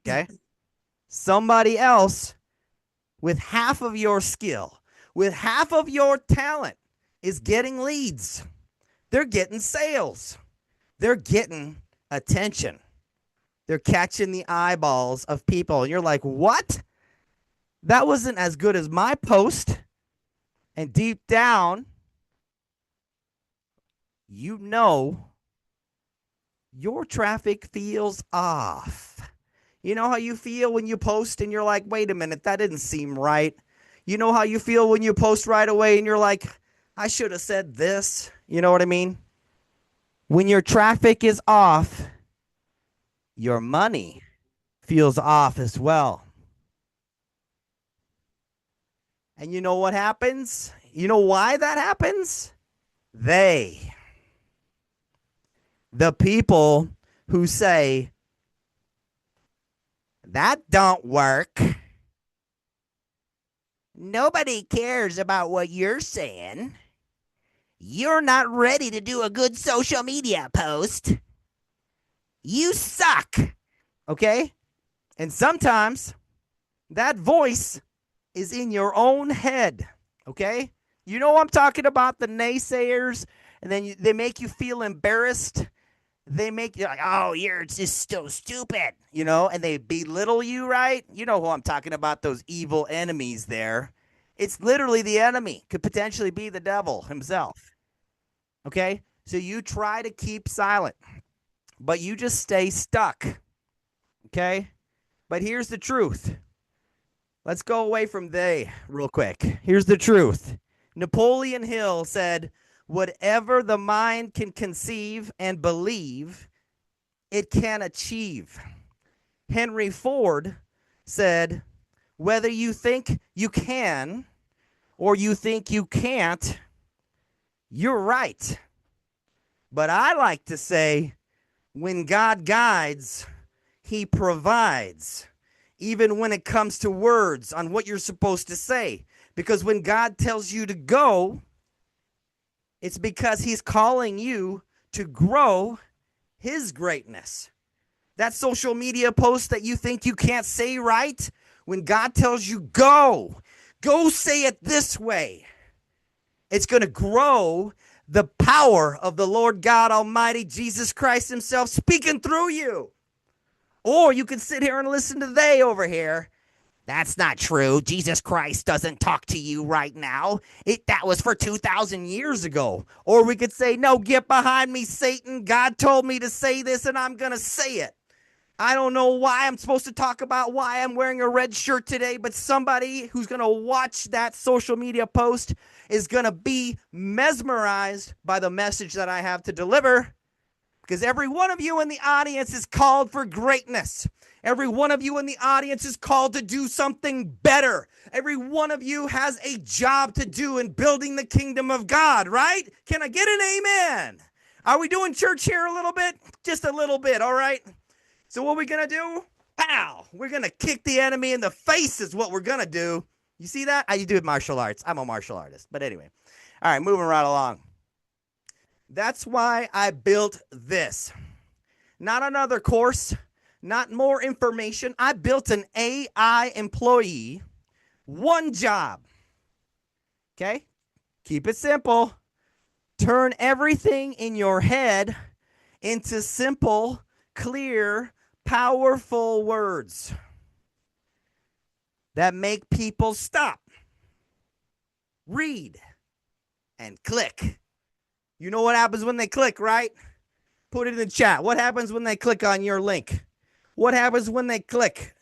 okay, somebody else with half of your skill, with half of your talent is getting leads. They're getting sales. They're getting attention. They're catching the eyeballs of people. And you're like, what? That wasn't as good as my post. And deep down, you know your traffic feels off. You know how you feel when you post and you're like, wait a minute, that didn't seem right. You know how you feel when you post right away and you're like, I should have said this. You know what I mean? When your traffic is off, your money feels off as well. And you know what happens? You know why that happens? The people who say, that don't work. Nobody cares about what you're saying. You're not ready to do a good social media post. You suck. Okay? And sometimes that voice is in your own head. Okay? You know I'm talking about, the naysayers, and then they make you feel embarrassed. They make you like, oh, you're just so stupid, you know, and they belittle you, right? You know who I'm talking about, those evil enemies there. It's literally the enemy. Could potentially be the devil himself. Okay? So you try to keep silent, but you just stay stuck. Okay? But here's the truth. Let's go away from they real quick. Here's the truth. Napoleon Hill said, Whatever the mind can conceive and believe, it can achieve. Henry Ford said, whether you think you can or you think you can't, you're right. But I like to say, when God guides, he provides, even when it comes to words on what you're supposed to say. Because when God tells you to go, it's because he's calling you to grow his greatness. That social media post that you think you can't say right, when God tells you go say it this way. It's going to grow the power of the Lord God Almighty, Jesus Christ himself speaking through you. Or you can sit here and listen to they over here. That's not true. Jesus Christ doesn't talk to you right now. That was for 2,000 years ago. Or we could say, no, get behind me, Satan. God told me to say this and I'm going to say it. I don't know why I'm supposed to talk about why I'm wearing a red shirt today, but somebody who's going to watch that social media post is going to be mesmerized by the message that I have to deliver, because every one of you in the audience is called for greatness. Every one of you in the audience is called to do something better. Every one of you has a job to do in building the kingdom of God, right? Can I get an amen? Are we doing church here a little bit? Just a little bit, all right? So what are we going to do? Pow! We're going to kick the enemy in the face is what we're going to do. You see that? I do martial arts. I'm a martial artist. But anyway. All right, moving right along. That's why I built this. Not another course, not more information. I built an AI employee, one job. Okay? Keep it simple. Turn everything in your head into simple, clear, powerful words that make people stop, read, and click. You know what happens when they click, right? Put it in the chat. What happens when they click on your link? What happens when they click?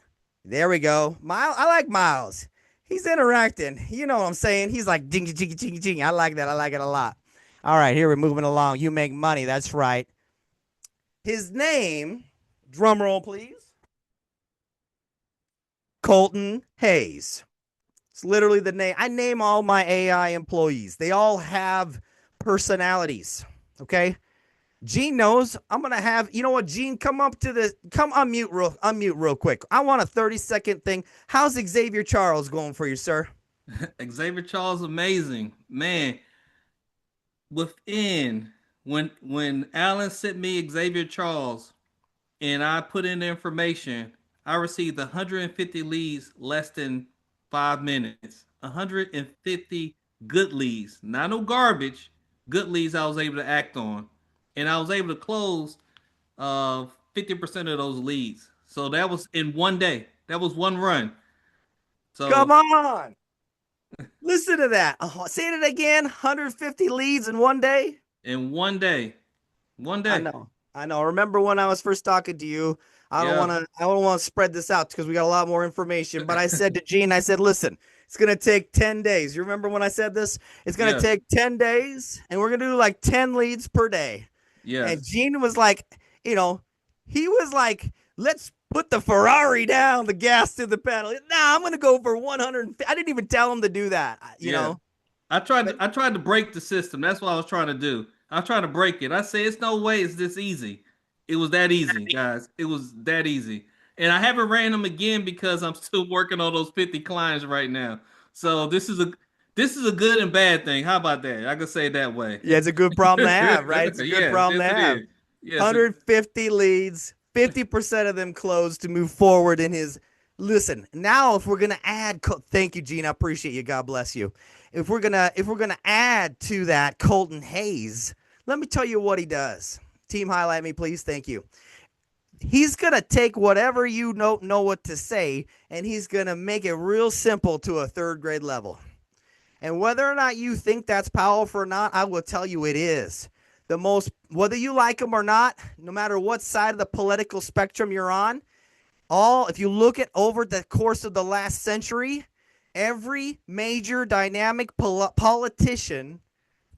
There we go. Miles, I like Miles. He's interacting. You know what I'm saying? He's like ding, ding, ding, ding. I like that. I like it a lot. All right, here we're moving along. You make money. That's right. His name, drum roll, please. Colton Hayes. It's literally the name. I name all my AI employees. They all have personalities. Okay. Gene knows I'm going to have, you know what, Gene, come unmute real quick. I want a 30-second thing. How's Xavier Charles going for you, sir? Xavier Charles, amazing. Man, when Allan sent me Xavier Charles and I put in the information, I received 150 leads less than 5 minutes. 150 good leads, not no garbage, good leads I was able to act on. And I was able to close 50% of those leads. So that was in one day. That was one run. So come on. Listen to that. Say it again. 150 leads in one day. In one day. One day. I know. Remember when I was first talking to you? I don't want to spread this out because we got a lot more information. But I said to Gene, I said, listen, it's going to take 10 days. You remember when I said this? It's going to take 10 days, and we're going to do like 10 leads per day. Yeah. And Gene was like, he was like, let's put the Ferrari down, the gas to the pedal. Nah, I'm going to go for 150. I didn't even tell him to do that, you know. I tried to break the system. That's what I was trying to do. I was trying to break it. I said, it's no way it's this easy. It was that easy, guys. It was that easy. And I haven't ran them again because I'm still working on those 50 clients right now. So this is a good and bad thing. How about that? I can say it that way. Yeah, it's a good problem to have, right? It's a good problem to have. Yes, 150 leads, 50% of them closed to move forward in his. Listen, now if we're gonna add, thank you, Gene. I appreciate you. God bless you. If we're gonna add to that Colton Hayes, let me tell you what he does. Team, highlight me, please. Thank you. He's going to take whatever you know what to say, and he's going to make it real simple to a third grade level. And whether or not you think that's powerful or not, I will tell you it is. Whether you like him or not, no matter what side of the political spectrum you're on, if you look at over the course of the last century, every major dynamic politician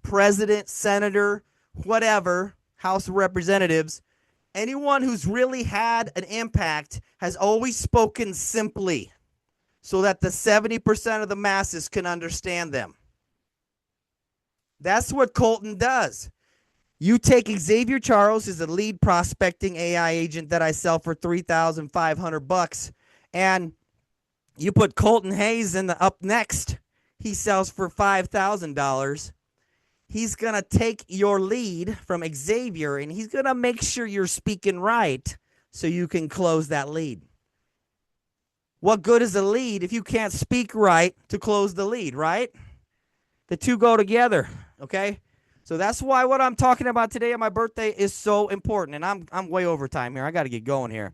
president, senator, whatever, House of Representatives, anyone who's really had an impact has always spoken simply so that the 70% of the masses can understand them. That's what Colton does. You take Xavier Charles, who's a lead prospecting AI agent that I sell for $3,500, and you put Colton Hayes in the up next. He sells for $5,000. He's going to take your lead from Xavier, and he's going to make sure you're speaking right so you can close that lead. What good is a lead if you can't speak right to close the lead, right? The two go together, okay? So that's why what I'm talking about today on my birthday is so important, and I'm way over time here. I got to get going here.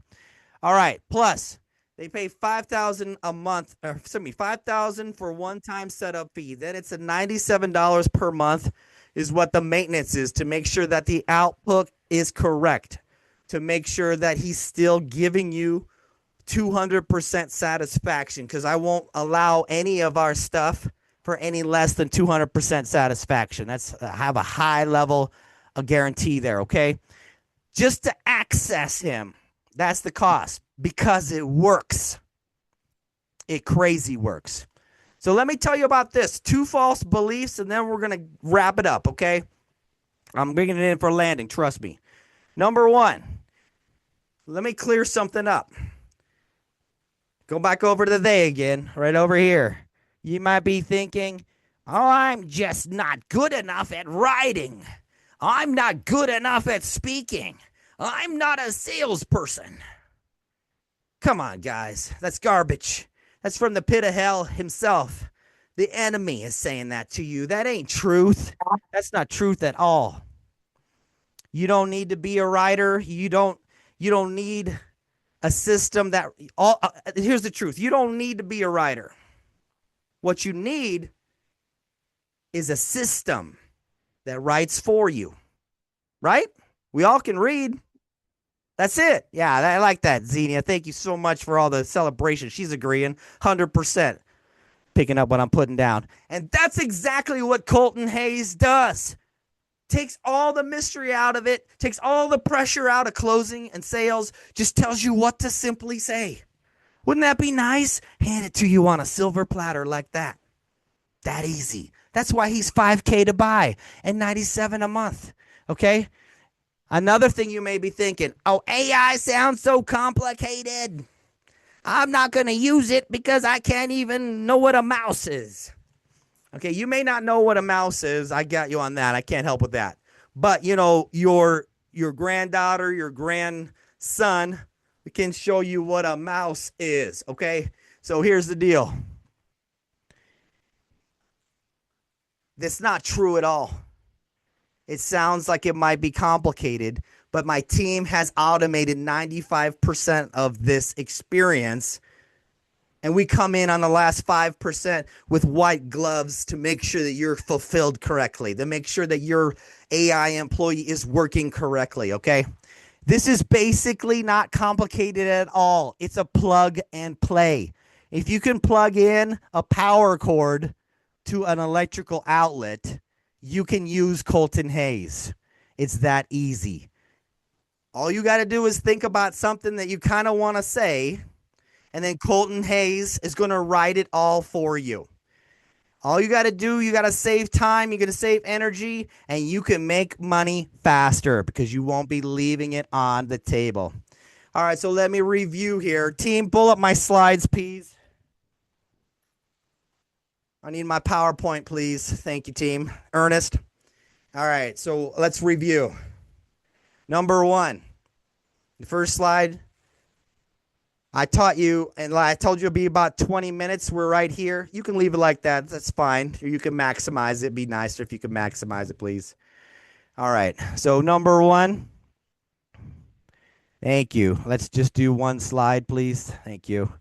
All right, plus they pay $5,000 a month, or excuse me, $5,000 for one-time setup fee. Then it's a $97 per month is what the maintenance is to make sure that the output is correct, to make sure that he's still giving you 200% satisfaction, because I won't allow any of our stuff for any less than 200% satisfaction. That's have a high level of guarantee there, okay? Just to access him, that's the cost, because it works. It crazy works. So let me tell you about this. 2 false beliefs, and then we're going to wrap it up, okay? I'm bringing it in for landing, trust me. Number 1, let me clear something up. Go back over to the they again, right over here. You might be thinking, oh, I'm just not good enough at writing. I'm not good enough at speaking. I'm not a salesperson. Come on, guys. That's garbage. That's from the pit of hell himself. The enemy is saying that to you. That ain't truth. That's not truth at all. You don't need to be a writer. You don't need a system that here's the truth. You don't need to be a writer. What you need is a system that writes for you. Right? We all can read. That's it. Yeah, I like that, Xenia. Thank you so much for all the celebration. She's agreeing 100%, picking up what I'm putting down. And that's exactly what Colton Hayes does. Takes all the mystery out of it, takes all the pressure out of closing and sales, just tells you what to simply say. Wouldn't that be nice? Hand it to you on a silver platter like that. That easy. That's why he's $5K to buy and $97 a month. Okay? Another thing you may be thinking, oh, AI sounds so complicated. I'm not going to use it because I can't even know what a mouse is. Okay, you may not know what a mouse is. I got you on that. I can't help with that. But, you know, your granddaughter, your grandson can show you what a mouse is, okay? So here's the deal. That's not true at all. It sounds like it might be complicated, but my team has automated 95% of this experience, and we come in on the last 5% with white gloves to make sure that you're fulfilled correctly, to make sure that your AI employee is working correctly, okay? This is basically not complicated at all. It's a plug and play. If you can plug in a power cord to an electrical outlet, you can use Colton Hayes. It's that easy. All you got to do is think about something that you kind of want to say, and then Colton Hayes is going to write it all for you. All you got to do, you got to save time, you're going to save energy, and you can make money faster because you won't be leaving it on the table. All right, so let me review here. Team, pull up my slides, please. I need my PowerPoint, please. Thank you, team. Ernest. All right, so let's review. Number 1, the first slide. I taught you, and I told you it'd be about 20 minutes. We're right here. You can leave it like that. That's fine. Or you can maximize it. It'd be nicer if you could maximize it, please. All right, so number 1. Thank you. Let's just do one slide, please. Thank you.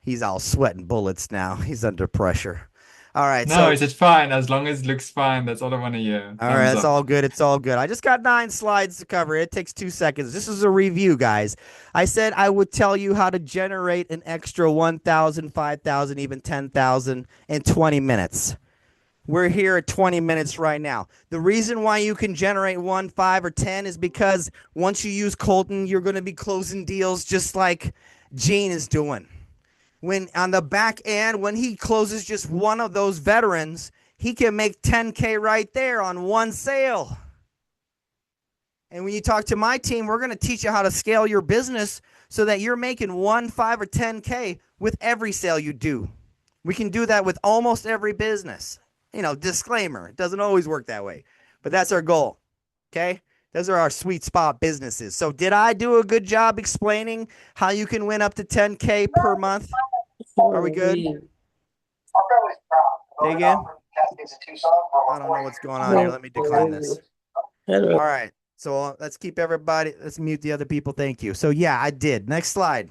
He's all sweating bullets now. He's under pressure. All right. No, it's fine. As long as it looks fine, that's all I want to hear. All right, it's all good. It's all good. I just got 9 slides to cover. It takes 2 seconds. This is a review, guys. I said I would tell you how to generate an extra 1,000, 5,000, even 10,000 in 20 minutes. We're here at 20 minutes right now. The reason why you can generate 1, 5, or 10 is because once you use Colton, you're going to be closing deals just like Gene is doing. When on the back end, when he closes just one of those veterans, he can make 10K right there on one sale. And when you talk to my team, we're going to teach you how to scale your business so that you're making 1, 5, or 10K with every sale you do. We can do that with almost every business. Disclaimer, it doesn't always work that way, but that's our goal. Okay? Those are our sweet spot businesses. So did I do a good job explaining how you can win up to 10K per month? Are we good? Say again? I don't know what's going on here. Let me decline this. All right. So let's keep everybody. Let's mute the other people. Thank you. So yeah, I did. Next slide.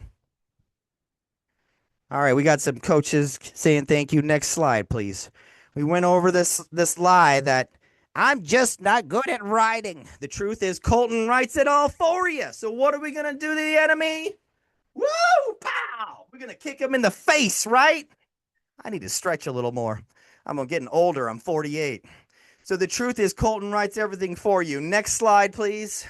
All right. We got some coaches saying thank you. Next slide, please. We went over this lie that I'm just not good at writing. The truth is Colton writes it all for you. So what are we going to do to the enemy? Woo! Pow! We're going to kick him in the face, right? I need to stretch a little more. I'm getting older. I'm 48. So the truth is Colton writes everything for you. Next slide, please.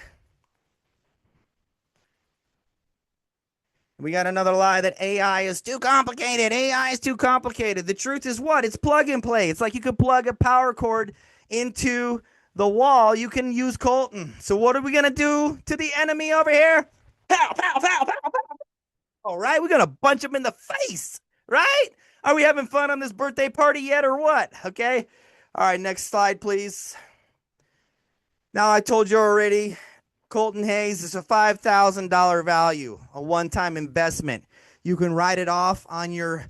We got another lie that AI is too complicated. AI is too complicated. The truth is what? It's plug and play. It's like you could plug a power cord into the wall. You can use Colton. So what are we going to do to the enemy over here? Pow, pow, pow, pow, pow. All right, we're going to punch him in the face, right? Are we having fun on this birthday party yet or what? Okay. All right, next slide, please. Now, I told you already, Colton Hayes is a $5,000 value, a one-time investment. You can write it off on your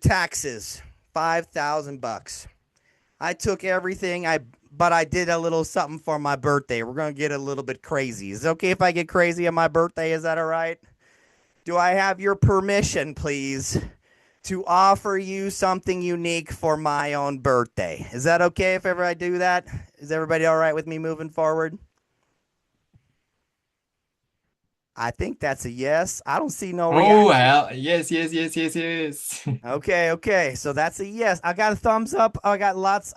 taxes, $5,000. I took everything, but I did a little something for my birthday. We're going to get a little bit crazy. Is it okay if I get crazy on my birthday? Is that all right? Do I have your permission, please, to offer you something unique for my own birthday? Is that okay if ever I do that? Is everybody all right with me moving forward? I think that's a yes. I don't see no reaction. Oh, well, yes. Okay. So that's a yes. I got a thumbs up. I got lots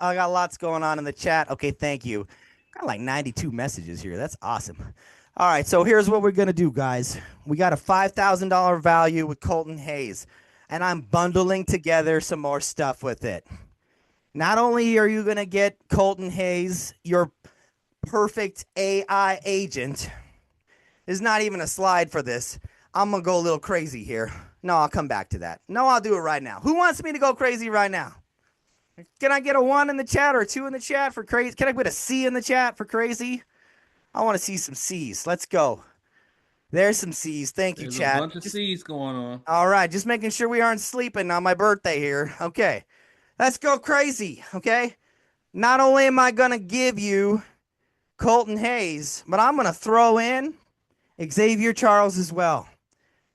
going on in the chat. Okay, thank you. Got like 92 messages here. That's awesome. All right, so here's what we're going to do, guys. We got a $5,000 value with Colton Hayes, and I'm bundling together some more stuff with it. Not only are you going to get Colton Hayes, your perfect AI agent. There's not even a slide for this. I'm going to go a little crazy here. No, I'll come back to that. No, I'll do it right now. Who wants me to go crazy right now? Can I get a 1 in the chat or a 2 in the chat for crazy? Can I put a C in the chat for crazy? I want to see some C's. Let's go. There's some C's. Thank you, There's chat. a bunch of C's going on. All right, just making sure we aren't sleeping on my birthday here. Okay, let's go crazy, okay? Not only am I going to give you Colton Hayes, but I'm going to throw in Xavier Charles as well.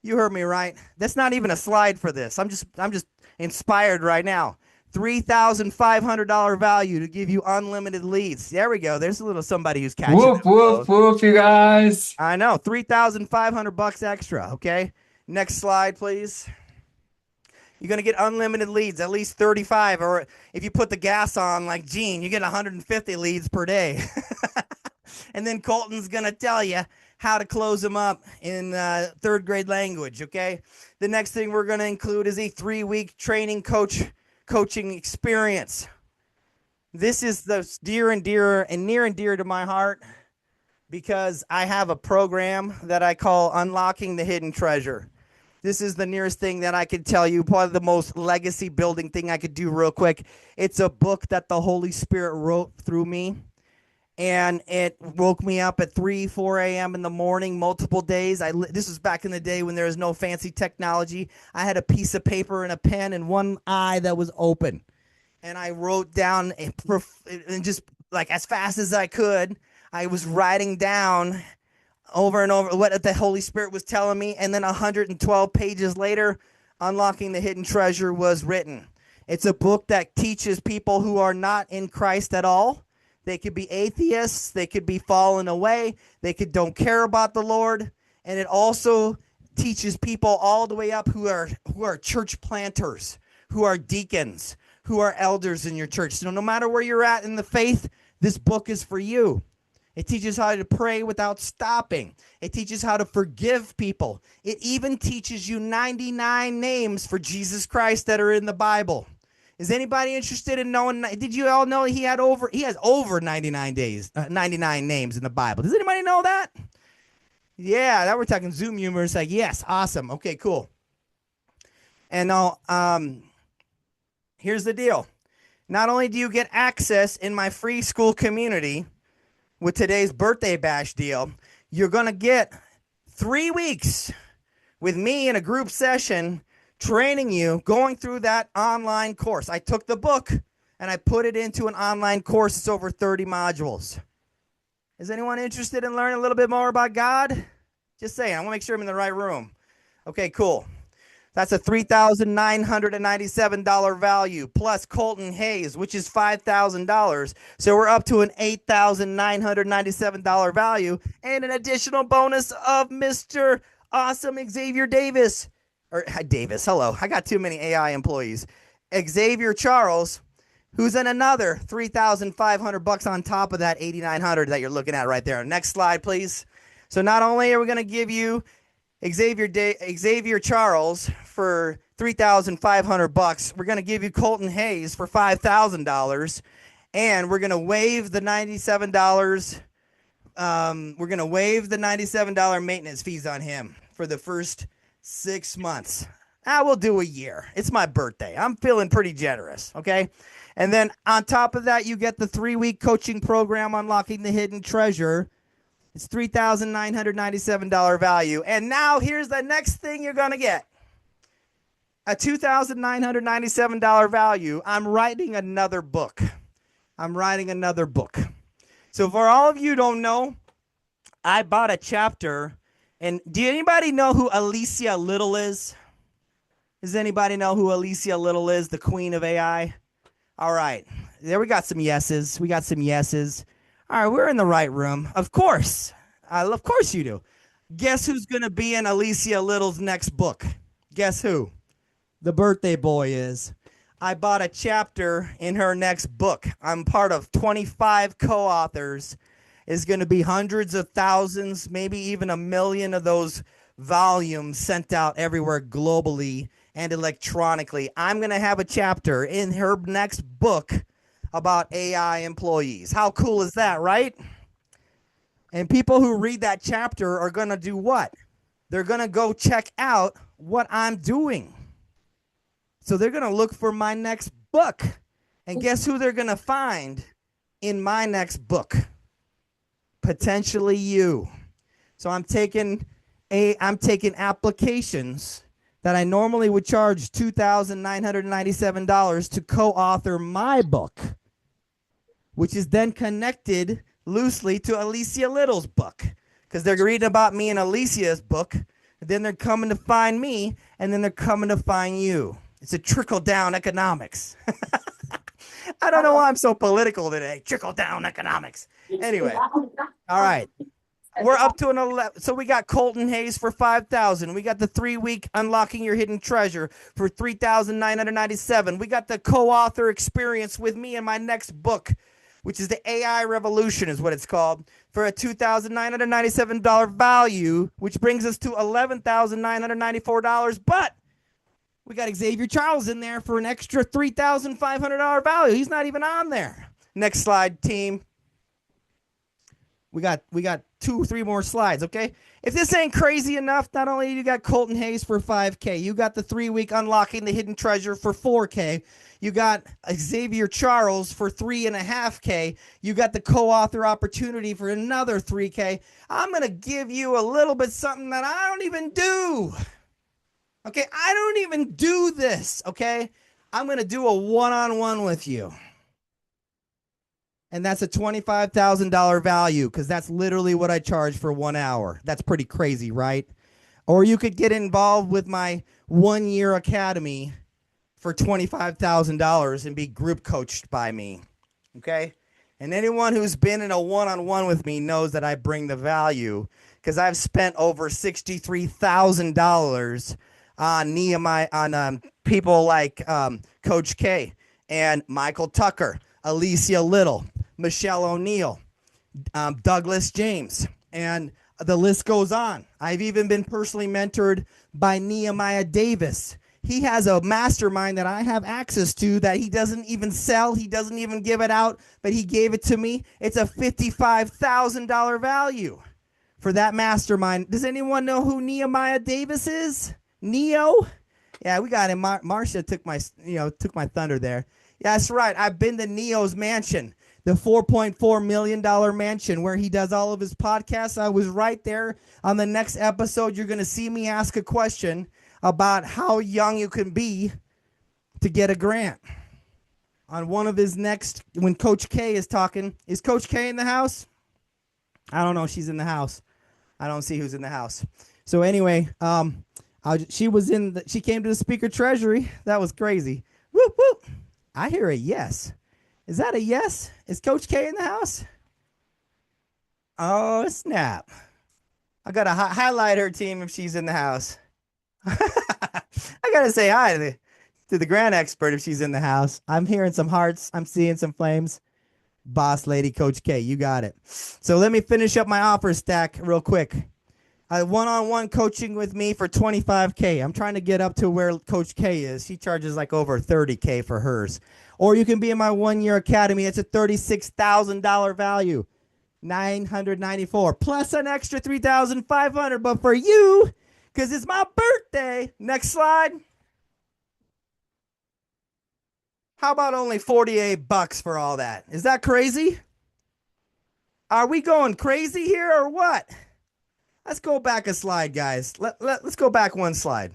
You heard me right. That's not even a slide for this. I'm just inspired right now. $3,500 value to give you unlimited leads. There we go. There's a little somebody who's catching it. Whoop, you guys. I know. $3,500 extra. Okay. Next slide, please. You're going to get unlimited leads, at least 35. Or if you put the gas on like Gene, you get 150 leads per day. And then Colton's going to tell you how to close them up in third grade language, okay? The next thing we're going to include is a 3-week training coaching experience. This is the near and dear to my heart because I have a program that I call Unlocking the Hidden Treasure. This is the nearest thing that I could tell you, probably the most legacy building thing I could do real quick. It's a book that the Holy Spirit wrote through me. And it woke me up at 3, 4 a.m. in the morning, multiple days. This was back in the day when there was no fancy technology. I had a piece of paper and a pen and one eye that was open. And I wrote down, and just like as fast as I could, I was writing down over and over what the Holy Spirit was telling me. And then 112 pages later, Unlocking the Hidden Treasure was written. It's a book that teaches people who are not in Christ at all. They could be atheists. They could be fallen away. They don't care about the Lord. And it also teaches people all the way up who are church planters, who are deacons, who are elders in your church. So no matter where you're at in the faith, this book is for you. It teaches how to pray without stopping. It teaches how to forgive people. It even teaches you 99 names for Jesus Christ that are in the Bible. Is anybody interested in knowing? Did you all know he has over 99 names in the Bible? Does anybody know that? Yeah, that we're talking Zoom humor. It's like, yes, awesome. Okay, cool. And now, here's the deal. Not only do you get access in my free school community with today's birthday bash deal, you're going to get 3 weeks with me in a group session training you, going through that online course. I took the book and I put it into an online course. It's over 30 modules. Is anyone interested in learning a little bit more about God? Just saying. I want to make sure I'm in the right room. Okay, cool. That's a $3,997 value plus Colton Hayes, which is $5,000. So we're up to an $8,997 value and an additional bonus of Mr. Awesome Xavier Davis. Davis, hello. I got too many AI employees. Xavier Charles, who's in another $3,500 on top of that $8,900 that you're looking at right there. Next slide, please. So not only are we going to give you Xavier Charles for $3,500, we're going to give you Colton Hayes for $5,000, and we're going to waive the $97. We're going to waive the $97 maintenance fees on him for the first 6 months. We'll do a year. It's my birthday. I'm feeling pretty generous, okay? And then on top of that, you get the 3-week coaching program, Unlocking the Hidden Treasure. It's $3,997 value. And now here's the next thing you're going to get. A $2,997 value. I'm writing another book. So for all of you who don't know, I bought a chapter. And do anybody know who Alicia Little is? Does anybody know who Alicia Little is, the queen of AI? All right. There we got some yeses. All right, we're in the right room. Of course. Of course you do. Guess who's going to be in Alicia Little's next book? Guess who? The birthday boy is. I bought a chapter in her next book. I'm part of 25 co-authors. It's going to be hundreds of thousands, maybe even 1 million of those volumes sent out everywhere globally and electronically. I'm going to have a chapter in her next book about AI employees. How cool is that, right? And people who read that chapter are going to do what? They're going to go check out what I'm doing. So they're going to look for my next book. And guess who they're going to find in my next book? Potentially you. So I'm taking applications that I normally would charge $2,997 to co-author my book, which is then connected loosely to Alicia Little's book, because they're reading about me in Alicia's book, and then they're coming to find me, and then they're coming to find you. It's a trickle-down economics. I don't know why I'm so political today. Trickle-down economics. Anyway, all right. We're up to an 11. So we got Colton Hayes for $5,000. We got the 3-week Unlocking Your Hidden Treasure for $3,997. We got the co-author experience with me in my next book, which is the AI Revolution is what it's called, for a $2,997 value, which brings us to $11,994. But we got Xavier Charles in there for an extra $3,500 value. He's not even on there. Next slide, team. We got 2-3 more slides, okay? If this ain't crazy enough, not only you got Colton Hayes for $5K, you got the 3-week Unlocking the Hidden Treasure for $4K, you got Xavier Charles for $3.5K, you got the co-author opportunity for another $3K. I'm gonna give you a little bit something that I don't even do. Okay, I don't even do this, okay? I'm gonna do a one-on-one with you. And that's a $25,000 value, because that's literally what I charge for 1 hour. That's pretty crazy, right? Or you could get involved with my 1-year academy for $25,000 and be group coached by me, okay? And anyone who's been in a one-on-one with me knows that I bring the value, because I've spent over $63,000 on people like Coach K and Michael Tucker, Alicia Little, Michelle O'Neill, Douglas James, and the list goes on. I've even been personally mentored by Nehemiah Davis. He has a mastermind that I have access to that he doesn't even sell. He doesn't even give it out, but he gave it to me. It's a $55,000 value for that mastermind. Does anyone know who Nehemiah Davis is? Neo? Yeah, we got him. Marcia took my thunder there. Yeah, that's right. I've been to Neo's mansion, the $4.4 million mansion where he does all of his podcasts. I was right there. On the next episode, you're going to see me ask a question about how young you can be to get a grant. On one of his next, when Coach K is talking, is Coach K in the house? I don't know if she's in the house. I don't see who's in the house. So anyway, she came to the speaker treasury. That was crazy. Whoop, whoop. I hear a yes. Is that a yes? Is Coach K in the house? Oh, snap. I got to highlight her team if she's in the house. I got to say hi to the grant expert if she's in the house. I'm hearing some hearts. I'm seeing some flames. Boss lady, Coach K, you got it. So let me finish up my offer stack real quick. One-on-one coaching with me for $25K. I'm trying to get up to where Coach K is. She charges like over $30K for hers. Or you can be in my one-year academy. It's a $36,000 value, $994 plus an extra $3,500. But for you, because it's my birthday. Next slide. How about only $48 for all that? Is that crazy? Are we going crazy here or what? Let's go back a slide, guys. Let's go back one slide.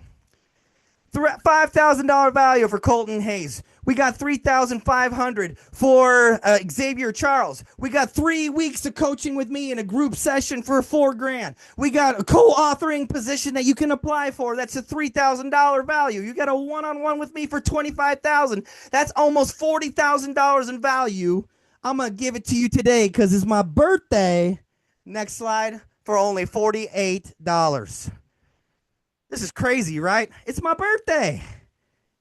$5,000 value for Colton Hayes. We got $3,500 for Xavier Charles. We got 3 weeks of coaching with me in a group session for $4,000. We got a co-authoring position that you can apply for. That's a $3,000 value. You got a one-on-one with me for $25,000. That's almost $40,000 in value. I'm gonna give it to you today because it's my birthday. Next slide. For only $48. This is crazy, right? It's my birthday.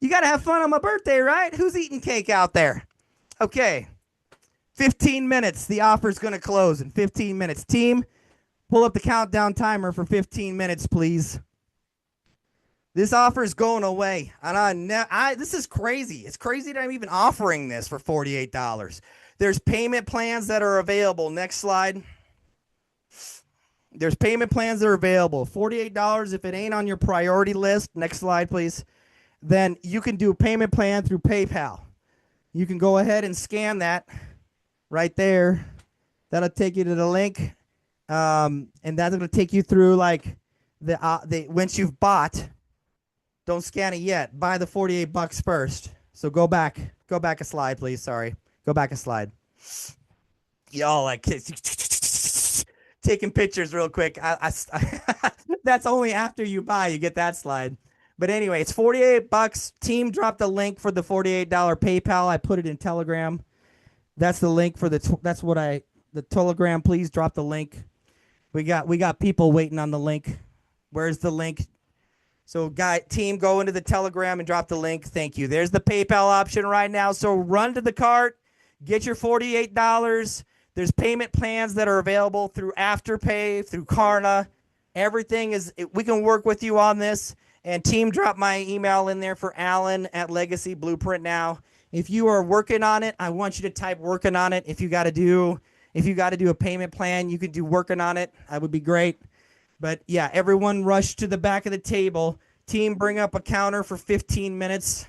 You got to have fun on my birthday, right? Who's eating cake out there? Okay. 15 minutes. The offer's going to close in 15 minutes. Team, pull up the countdown timer for 15 minutes, please. This offer is going away. And this is crazy. It's crazy that I'm even offering this for $48. There's payment plans that are available. Next slide. There's payment plans that are available. $48 if it ain't on your priority list. Next slide, please. Then you can do a payment plan through PayPal. You can go ahead and scan that right there. That'll take you to the link. And that's going to take you through like the once you've bought. Don't scan it yet. Buy the $48 first. So go back a slide, please. Sorry. Go back a slide. Y'all like taking pictures real quick. That's only after you buy, you get that slide. But anyway, it's $48. Team dropped a link for the $48 PayPal. I put it in Telegram. That's the link for the Telegram. Please drop the link. We got people waiting on the link. Where's the link? So team, go into the Telegram and drop the link. Thank you. There's the PayPal option right now. So run to the cart, get your $48. There's payment plans that are available through Afterpay, through Klarna. Everything is, we can work with you on this. And team, drop my email in there for Allan at Legacy Blueprint Now. If you are working on it, I want you to type working on it. If you got to do a payment plan, you can do working on it. That would be great. But yeah, everyone rush to the back of the table. Team, bring up a counter for 15 minutes.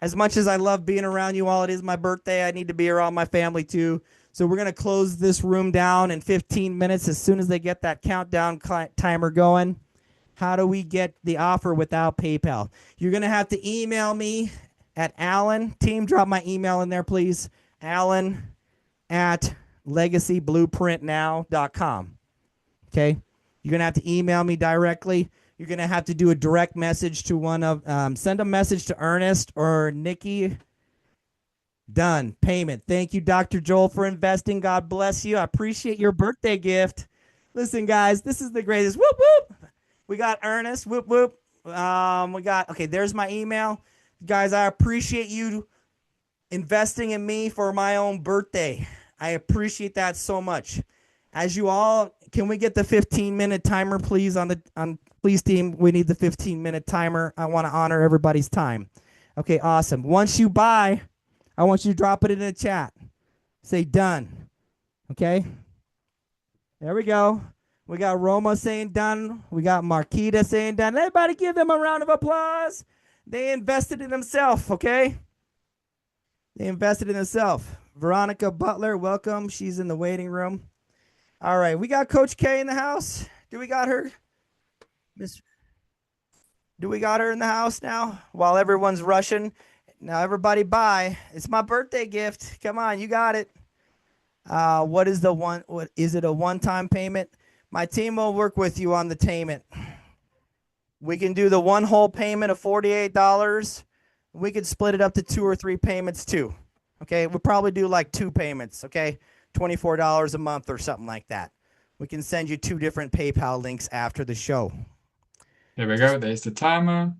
As much as I love being around you all, it is my birthday. I need to be around my family too. So we're going to close this room down in 15 minutes as soon as they get that countdown timer going. How do we get the offer without PayPal? You're going to have to email me at Allan. Team, drop my email in there, please. Allan at legacyblueprintnow.com. Okay? You're going to have to email me directly. You're going to have to do a direct message to send a message to Ernest or Nikki. Done. Payment. Thank you, Dr. Joel, for investing. God bless you. I appreciate your birthday gift. Listen, guys, this is the greatest. Whoop, whoop. We got Ernest. Whoop, whoop. Okay, there's my email. Guys, I appreciate you investing in me for my own birthday. I appreciate that so much. As you all, can we get the 15-minute timer, please? Please, team, we need the 15-minute timer. I want to honor everybody's time. Okay, awesome. Once you buy, I want you to drop it in the chat. Say done. Okay. There we go. We got Roma saying done. We got Marquita saying done. Everybody give them a round of applause. They invested in themselves, okay? They invested in themselves. Veronica Butler, welcome. She's in the waiting room. All right, we got Coach K in the house. Do we got her? Do we got her in the house now? While everyone's rushing. Now everybody buy. It's my birthday gift. Come on, you got it. What is it, a one-time payment? My team will work with you on the payment. We can do the one whole payment of $48. We could split it up to 2 or 3 payments too. Okay, we'll probably do like 2 payments, okay? $24 a month or something like that. We can send you 2 different PayPal links after the show. There we go. There's the timer.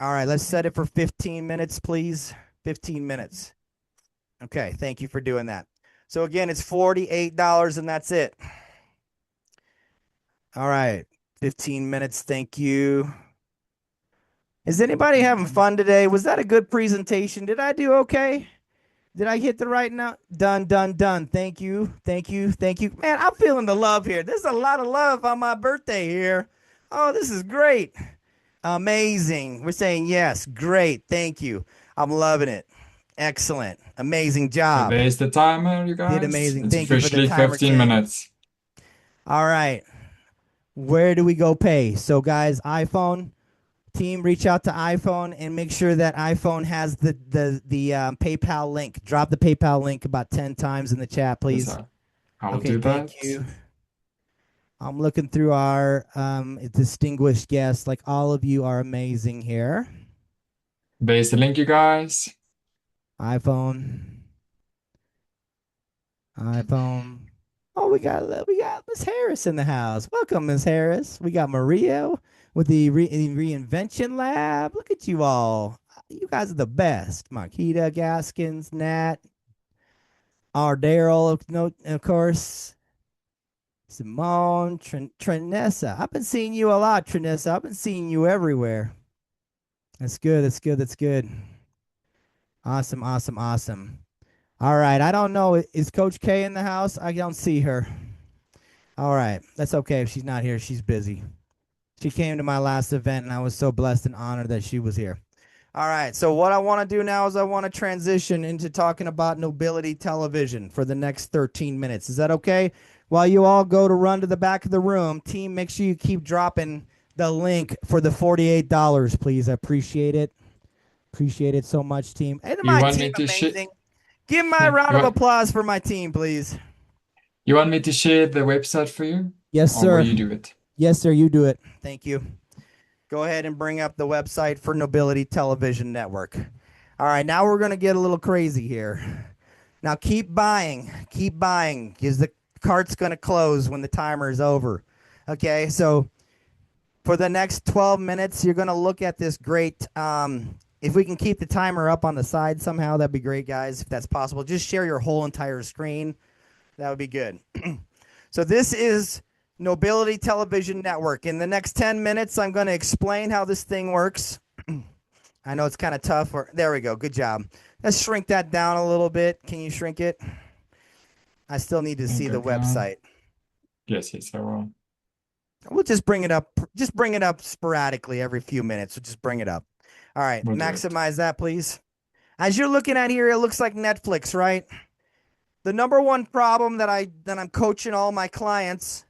All right, let's set it for 15 minutes, please. 15 minutes. Okay, thank you for doing that. So again, it's $48 and that's it. All right, 15 minutes. Thank you. Is anybody having fun today? Was that a good presentation? Did I do okay? Did I hit the right note? Done. Thank you. Man, I'm feeling the love here. There's a lot of love on my birthday here. Oh, this is great. Amazing. We're saying yes. Great. Thank you. I'm loving it. Excellent. Amazing job. So there's the timer, you guys. Did amazing. It's Thank you for the officially timer, 15 King. minutes. All right. Where do we go pay? So, guys, iPhone team, reach out to iPhone and make sure that iPhone has the PayPal link. Drop the PayPal link about 10 times in the chat, please. Yes, I will do that. Thank you. I'm looking through our distinguished guests. Like, all of you are amazing here. There's the link, you guys. iPhone. Oh, we got Miss Harris in the house. Welcome, Miss Harris. We got Maria with the Reinvention Lab. Look at you all. You guys are the best. Marquita, Gaskins, Nat, our Daryl, of course. Simone, Trinessa. I've been seeing you a lot, Trinessa. I've been seeing you everywhere. That's good. Awesome. All right. I don't know. Is Coach K in the house? I don't see her. All right. That's okay if she's not here. She's busy. She came to my last event, and I was so blessed and honored that she was here. All right. So what I want to do now is I want to transition into talking about Nobility Television for the next 13 minutes. Is that okay? While you all go to run to the back of the room, team, make sure you keep dropping the link for the $48, please. I appreciate it. Appreciate it so much, team. And my team, amazing. Give my round of applause for my team, please. You want me to share the website for you? Yes, sir. Or will you do it? Yes, sir. You do it. Thank you. Go ahead and bring up the website for Nobility Television Network. All right, now we're going to get a little crazy here. Now keep buying, because the cart's going to close when the timer is over. Okay, so for the next 12 minutes, you're going to look at this great, if we can keep the timer up on the side somehow, that'd be great, guys, if that's possible. Just share your whole entire screen. That would be good. So this is Nobility Television Network. In the next 10 minutes, I'm going to explain how this thing works. I know it's kind of tough. There we go. Good job. Let's shrink that down a little bit. Can you shrink it? I still need to see the website. Yes, I will. We'll just bring it up. Just bring it up sporadically every few minutes. So just bring it up. All right. We'll maximize that, please. As you're looking at here, it looks like Netflix, right? The number one problem that I'm coaching all my clients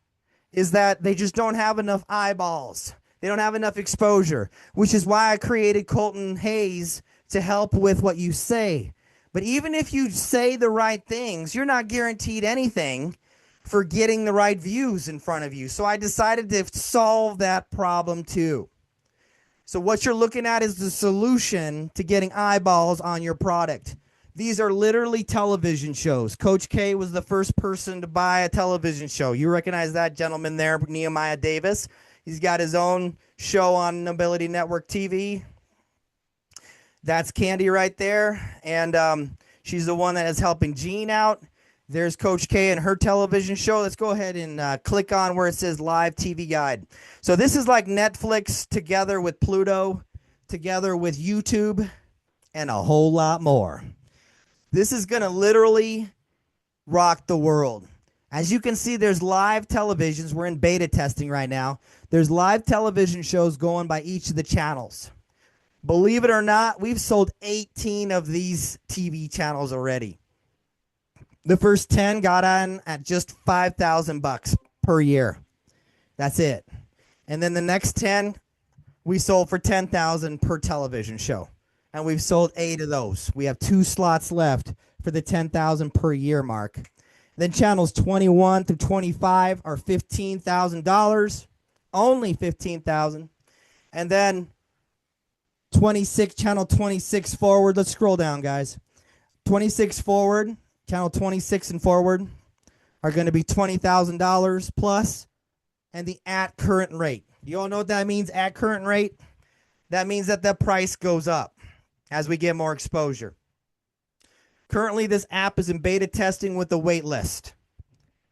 is that they just don't have enough eyeballs. They don't have enough exposure, which is why I created Colton Hayes to help with what you say. But even if you say the right things, you're not guaranteed anything for getting the right views in front of you. So I decided to solve that problem too. So what you're looking at is the solution to getting eyeballs on your product. These are literally television shows. Coach K was the first person to buy a television show. You recognize that gentleman there, Nehemiah Davis. He's got his own show on Nobility Network TV. That's Candy right there. And She's the one that is helping Jean out. There's Coach K and her television show. Let's go ahead and click on where it says Live TV Guide. So this is like Netflix together with Pluto, together with YouTube, and a whole lot more. This is going to literally rock the world. As you can see, there's live televisions. We're in beta testing right now. There's live television shows going by each of the channels. Believe it or not, we've sold 18 of these TV channels already. The first 10 got on at just $5,000 per year. That's it. And then the next 10 we sold for $10,000 per television show. And we've sold 8 of those. We have 2 slots left for the $10,000 per year mark. Then channels 21 through 25 are $15,000. Only $15,000. And then channel 26 forward. Let's scroll down, guys. 26 forward, channel 26 and forward are going to be $20,000 plus, and the at current rate. You all know what that means, at current rate? That means that the price goes up as we get more exposure. Currently, this app is in beta testing with the wait list.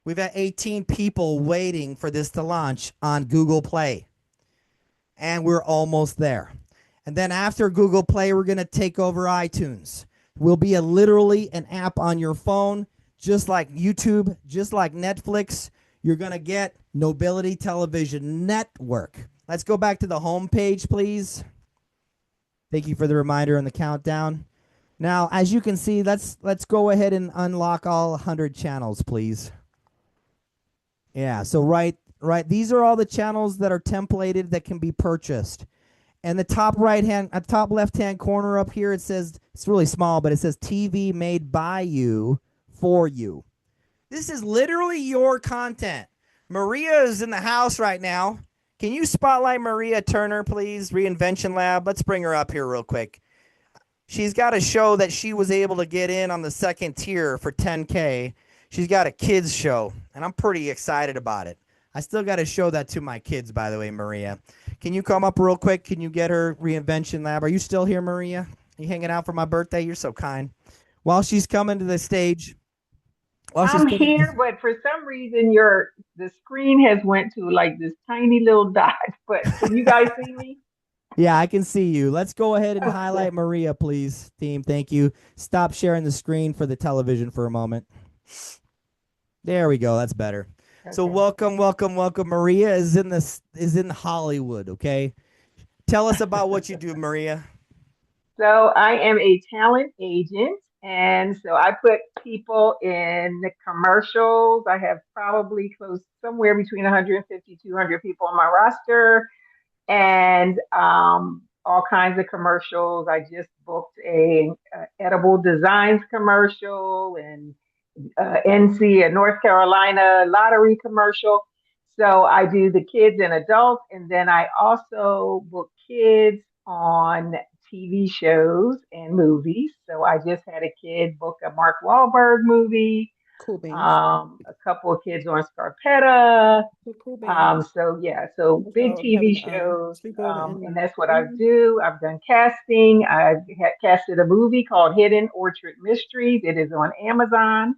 We've had 18 people waiting for this to launch on Google Play, and we're almost there. And then after Google Play, we're going to take over iTunes. Will be literally an app on your phone, just like YouTube, just like Netflix. You're going to get Nobility Television Network. Let's go back to the home page, please. Thank you for the reminder and the countdown. Now, as you can see, let's go ahead and unlock all 100 channels, please. Yeah, so right, these are all the channels that are templated that can be purchased. And the top top left-hand corner up here, it says, it's really small, but it says TV made by you, for you. This is literally your content. Maria is in the house right now. Can you spotlight Maria Turner, please? Reinvention Lab. Let's bring her up here real quick. She's got a show that she was able to get in on the second tier for $10K. She's got a kids show, and I'm pretty excited about it. I still got to show that to my kids, by the way, Maria. Can you come up real quick? Can you get her Reinvention Lab? Are you still here, Maria? Are you hanging out for my birthday? You're so kind. While she's coming to the stage. I'm here, but for some reason the screen has went to like this tiny little dot. But can you guys see me? Yeah, I can see you. Let's go ahead and highlight Maria, please, team. Thank you. Stop sharing the screen for the television for a moment. There we go. That's better. Okay. So welcome. Maria is in Hollywood, okay? Tell us about what you do, Maria. So I am a talent agent, and so I put people in the commercials. I have probably close somewhere between 150, 200 people on my roster, and all kinds of commercials. I just booked a edible designs commercial and NC, a North Carolina lottery commercial. So I do the kids and adults, and then I also book kids on TV shows and movies. So I just had a kid book a Mark Wahlberg movie. Cool beans. A couple of kids on Scarpetta. Cool beans. So big TV shows, and that's what I do. I've done casting. I've casted a movie called Hidden Orchard Mysteries. It is on Amazon.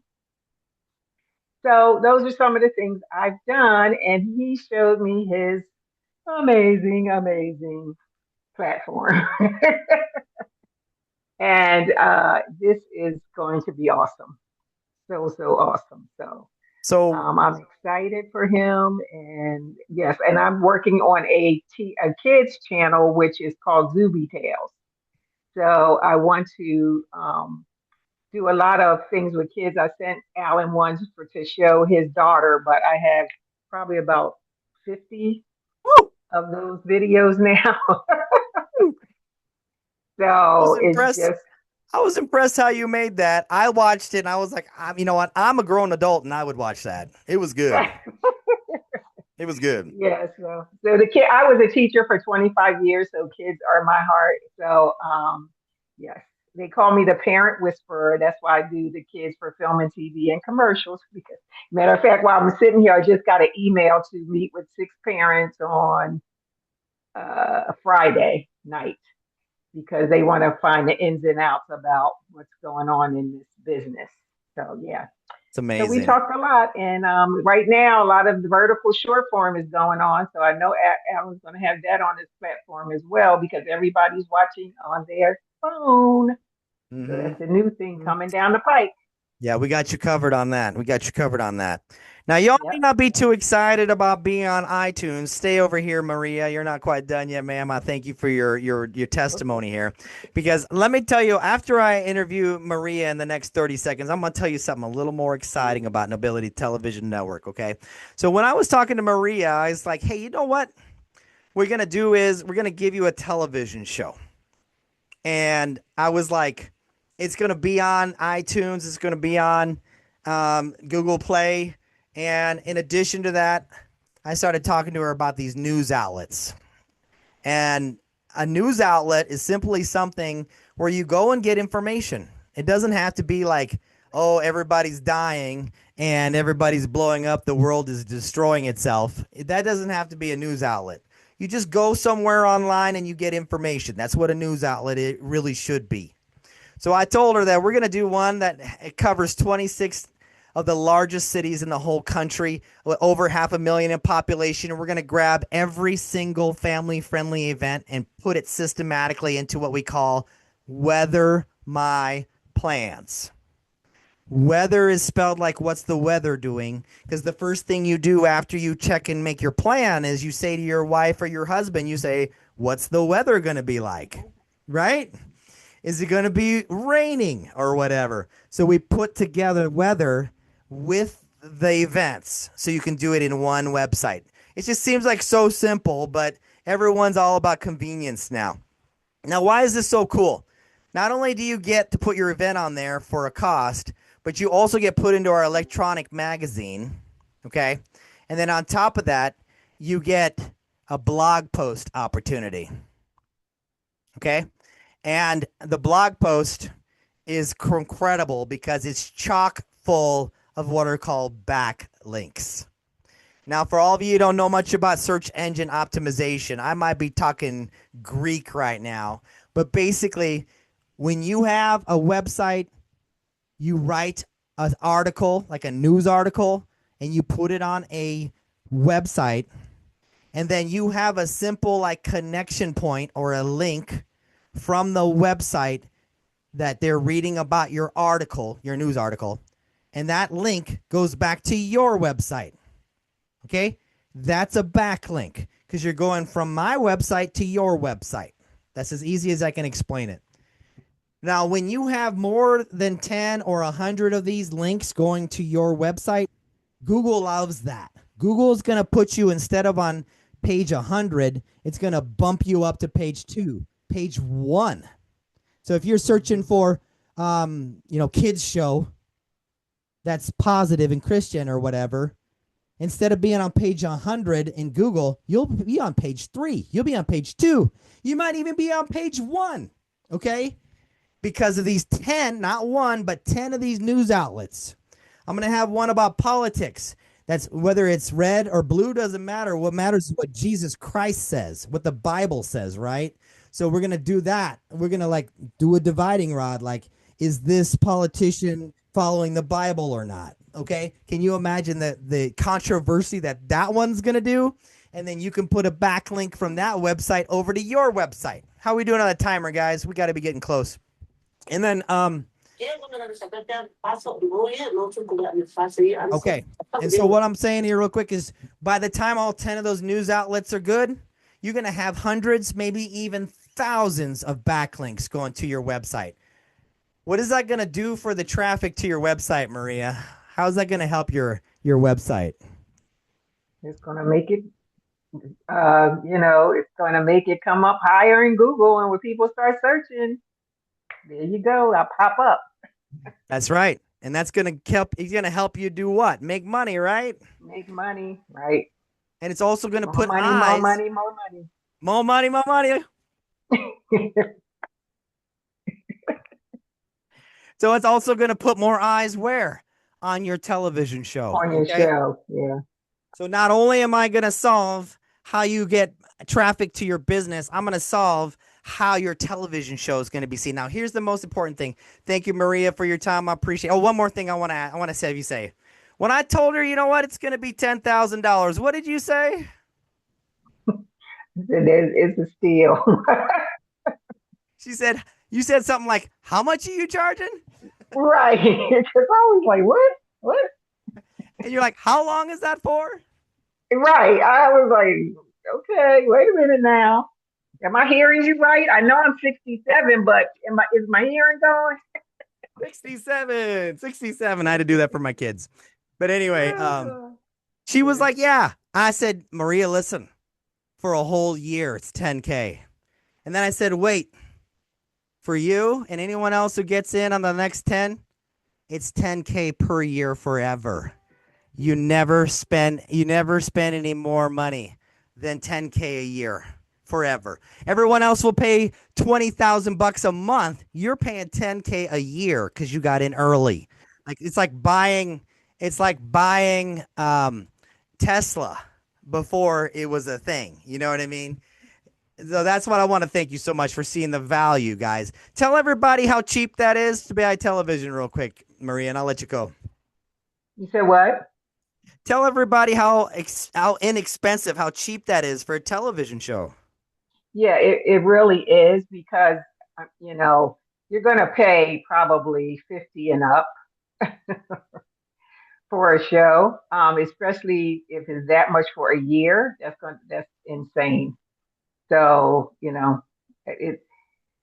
So those are some of the things I've done, and he showed me his amazing platform. And this is going to be awesome. So awesome. So I'm excited for him, and yes, and I'm working on a kids channel which is called Zuby Tales. So I want to do a lot of things with kids. I sent Allan one to show his daughter, but I have probably about 50 of those videos now. So it's just. I was impressed how you made that. I watched it and I was like, you know what? I'm a grown adult and I would watch that. It was good. It was good. Yeah. So the kid, I was a teacher for 25 years, so kids are my heart. So yes, they call me the parent whisperer. That's why I do the kids for film and TV and commercials. Because matter of fact, while I'm sitting here, I just got an email to meet with 6 parents on a Friday night. because they want to find the ins and outs about what's going on in this business. So yeah. It's So we amazing. talked a lot, and right now a lot of the vertical short form is going on. So I know Alan's going to have that on his platform as well because everybody's watching on their phone. So that's a new thing coming down the pike. Yeah, we got you covered on that. We got you covered on that. Now, y'all may not be too excited about being on iTunes. Stay over here, Maria. You're not quite done yet, ma'am. I thank you for your testimony here. Because let me tell you, after I interview Maria in the next 30 seconds, I'm going to tell you something a little more exciting about Nobility Television Network, okay? So when I was talking to Maria, I was like, hey, you know what we're going to do is we're going to give you a television show. And I was like, it's going to be on iTunes. It's going to be on Google Play. And in addition to that, I started talking to her about these news outlets. And a news outlet is simply something where you go and get information. It doesn't have to be like, oh, everybody's dying and everybody's blowing up. The world is destroying itself. That doesn't have to be a news outlet. You just go somewhere online and you get information. That's what a news outlet it really should be. So I told her that we're going to do one that covers 26 of the largest cities in the whole country, over 500,000 in population. And we're going to grab every single family-friendly event and put it systematically into what we call Weather My Plans. Weather is spelled like what's the weather doing, because the first thing you do after you check and make your plan is you say to your wife or your husband, you say, what's the weather going to be like, right? Is it going to be raining or whatever? So we put together weather with the events so you can do it in one website. It just seems like so simple, but everyone's all about convenience now. Now, why is this so cool? Not only do you get to put your event on there for a cost, but you also get put into our electronic magazine, okay? And then on top of that, you get a blog post opportunity, okay? And the blog post is incredible because it's chock full of what are called backlinks. Now, for all of you who don't know much about search engine optimization, I might be talking Greek right now, but basically, when you have a website, you write an article, like a news article, and you put it on a website, and then you have a simple like connection point or a link from the website that they're reading about your article, your news article, and that link goes back to your website. Okay? That's a backlink because you're going from my website to your website. That's as easy as I can explain it. Now, when you have more than 10 or 100 of these links going to your website, Google loves that. Google is going to put you, instead of on page 100, it's going to bump you up to page 2, page 1. So if you're searching for, kids show that's positive and Christian or whatever, instead of being on page 100 in Google, you'll be on page 3. You'll be on page 2. You might even be on page 1, okay? Because of these 10, not one, but 10 of these news outlets. I'm going to have one about politics. That's whether it's red or blue, doesn't matter. What matters is what Jesus Christ says, what the Bible says, right? So we're going to do that. We're going to do a dividing rod. Like, is this politician following the Bible or not? Okay. Can you imagine the controversy that one's going to do? And then you can put a backlink from that website over to your website. How are we doing on the timer, guys? We got to be getting close. And then, okay. And so what I'm saying here real quick is by the time all 10 of those news outlets are good, you're going to have hundreds, maybe even thousands of backlinks going to your website. What is that going to do for the traffic to your website, Maria? How's that going to help your website? It's going to make it, it's going to make it come up higher in Google. And when people start searching, there you go. I'll pop up. That's right. And that's going to help you do what? Make money, right? Make money, right. And it's also going to put money, eyes. More money, more money. More money, more money. So it's also going to put more eyes where? On your television show. On your show, yeah. So not only am I going to solve how you get traffic to your business, I'm going to solve how your television show is going to be seen. Now, here's the most important thing. Thank you, Maria, for your time. I appreciate it. Oh, one more thing I want to have you say. When I told her, you know what, it's going to be $10,000, what did you say? It's a steal. She said, you said something like, how much are you charging? Right. Because I was like, what? What? And you're like, how long is that for? Right. I was like, okay, wait a minute now. Am I hearing you right? I know I'm 67, but is my hearing going? 67. I had to do that for my kids. But anyway, she was like, yeah. I said, Maria, listen, for a whole year, it's 10K. And then I said, wait, for you and anyone else who gets in on the next 10, it's 10K per year forever. You never spend any more money than 10K a year forever. Everyone else will pay $20,000 a month. You're paying 10K a year because you got in early. Like it's like buying Tesla before it was a thing. You know what I mean? So that's what I want to thank you so much for seeing the value, guys. Tell everybody how cheap that is to buy television real quick, Maria, and I'll let you go. You said what? Tell everybody how inexpensive, how cheap that is for a television show. Yeah, it really is because, you're going to pay probably 50 and up for a show, especially if it's that much for a year. That's insane. So, if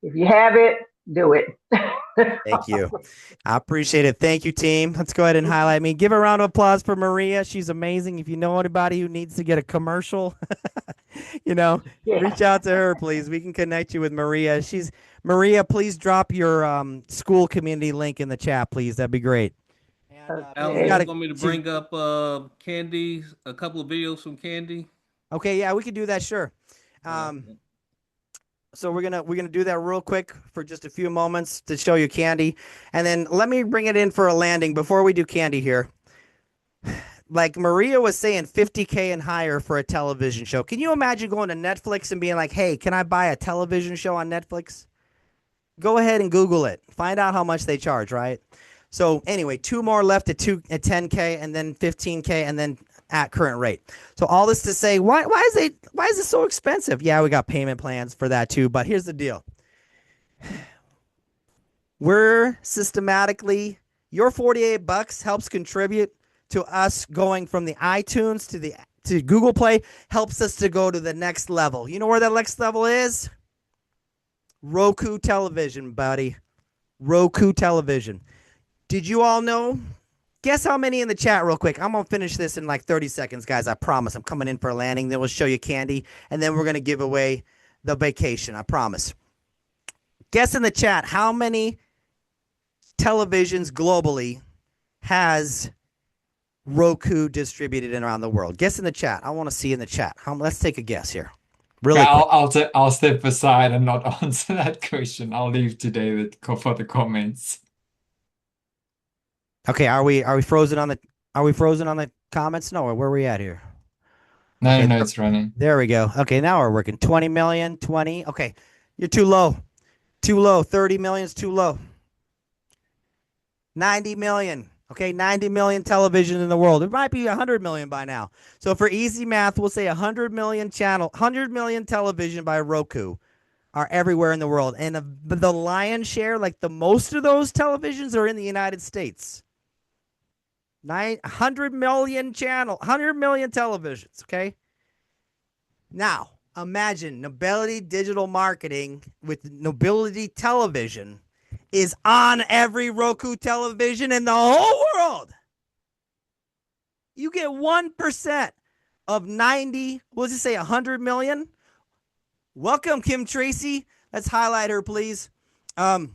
you have it, do it. Thank you. I appreciate it. Thank you, team. Let's go ahead and highlight me. Give a round of applause for Maria. She's amazing. If you know anybody who needs to get a commercial, reach out to her, please. We can connect you with Maria. Maria, please drop your school community link in the chat, please. That'd be great. And, Allan, you want me to bring up Candy, a couple of videos from Candy? Okay, yeah, we could do that, sure. So we're gonna do that real quick for just a few moments to show you Candy, and then let me bring it in for a landing before we do Candy here. Like Maria was saying, 50K and higher for a television show. Can you imagine going to Netflix and being like, "Hey, can I buy a television show on Netflix?" Go ahead and Google it. Find out how much they charge, right? So anyway, 2 more left at 10K, and then 15K, and then at current rate. So all this to say, why is it so expensive? Yeah, we got payment plans for that too, but here's the deal. We're systematically, your $48 helps contribute to us going from the iTunes to Google Play, helps us to go to the next level. You know where that next level is? Roku television, buddy. Roku television. Did you all know? Guess how many in the chat real quick. I'm going to finish this in like 30 seconds, guys. I promise. I'm coming in for a landing. Then we'll show you Candy. And then we're going to give away the vacation. I promise. Guess in the chat how many televisions globally has Roku distributed in around the world. Guess in the chat. I want to see in the chat. Let's take a guess here. Really quick. I'll step aside and not answer that question. I'll leave to David for the comments. Okay, are we frozen on the comments? No, where are we at here? No, okay, no, it's running. There we go. Okay, now we're working. 20 million, 20. Okay, you're too low. Too low. 30 million is too low. 90 million. Okay, 90 million television in the world. It might be 100 million by now. So for easy math, we'll say 100 million 100 million television by Roku are everywhere in the world. And the lion's share, like the most of those televisions are in the United States. 100 million 100 million televisions, okay? Now, imagine Nobility Digital Marketing with Nobility Television is on every Roku television in the whole world. You get 1% of 90, we'll just say 100 million. Welcome, Kim Tracy. Let's highlight her, please. 1%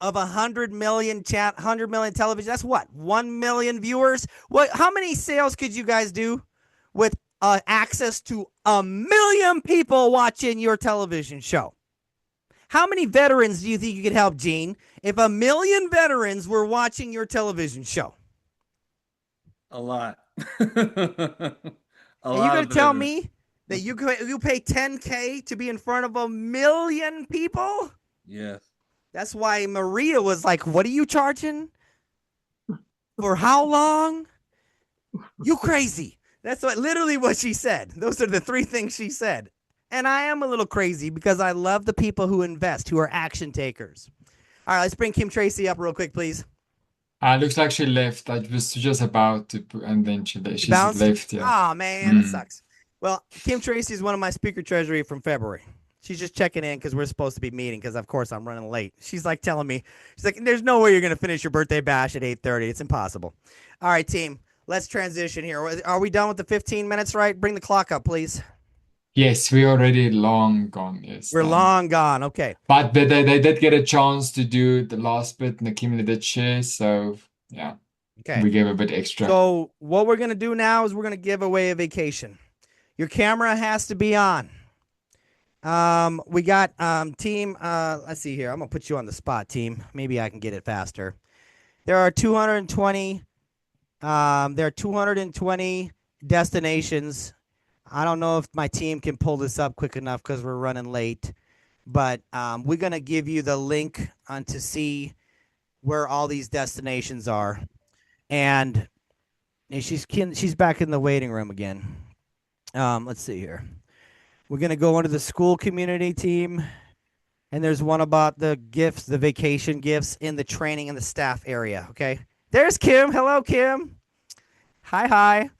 of 100 million 100 million television. That's what? 1 million viewers. How many sales could you guys do with access to 1 million people watching your television show? How many veterans do you think you could help, Gene, if 1 million veterans were watching your television show? A lot. And you're going to tell me That you pay $10K to be in front of 1 million people? Yes. That's why Maria was like, "What are you charging? For how long? You crazy." That's literally what she said. Those are the 3 things she said. And I am a little crazy because I love the people who invest, who are action takers. All right, let's bring Kim Tracy up real quick, please. Looks like she left. I was just about to, and then she Bounced? left. Yeah. Oh, man, that sucks. Well, Kim Tracy is one of my speaker treasury from February. She's just checking in because we're supposed to be meeting because, of course, I'm running late. She's like telling me, she's like, "There's no way you're going to finish your birthday bash at 8:30. It's impossible." All right, team, let's transition here. Are we done with the 15 minutes, right? Bring the clock up, please. Yes, we're already long gone. Yes, We're done. long gone. Okay. But they did get a chance to do the last bit, and the Kimberly did share. So yeah, Okay. we gave a bit extra. So what we're going to do now is we're going to give away a vacation. Your camera has to be on. We got team. Let's see here. I'm gonna put you on the spot, team. Maybe I can get it faster. There are 220. There are 220 destinations. I don't know if my team can pull this up quick enough because we're running late. But we're gonna give you the link on to see where all these destinations are, and she's back in the waiting room again. Let's see here. We're going to go into the school community team, and there's one about the gifts, the vacation gifts in the training and the staff area, okay? There's Kim. Hello, Kim. Hi.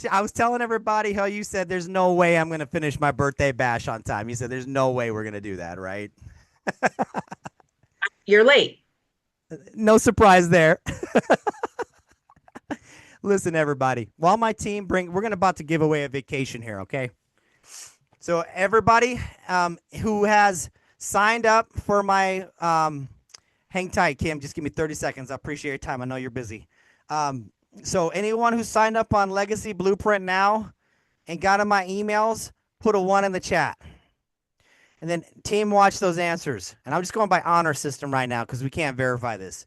I was telling everybody how you said there's no way I'm going to finish my birthday bash on time. You said there's no way we're going to do that, right? You're late. No surprise there. Listen, everybody, while my team we're about to give away a vacation here, okay? So everybody who has signed up for my hang tight, Kim, just give me 30 seconds. I appreciate your time. I know you're busy. So anyone who signed up on Legacy Blueprint now and got in my emails, put a 1 in the chat. And then team, watch those answers. And I'm just going by honor system right now because we can't verify this.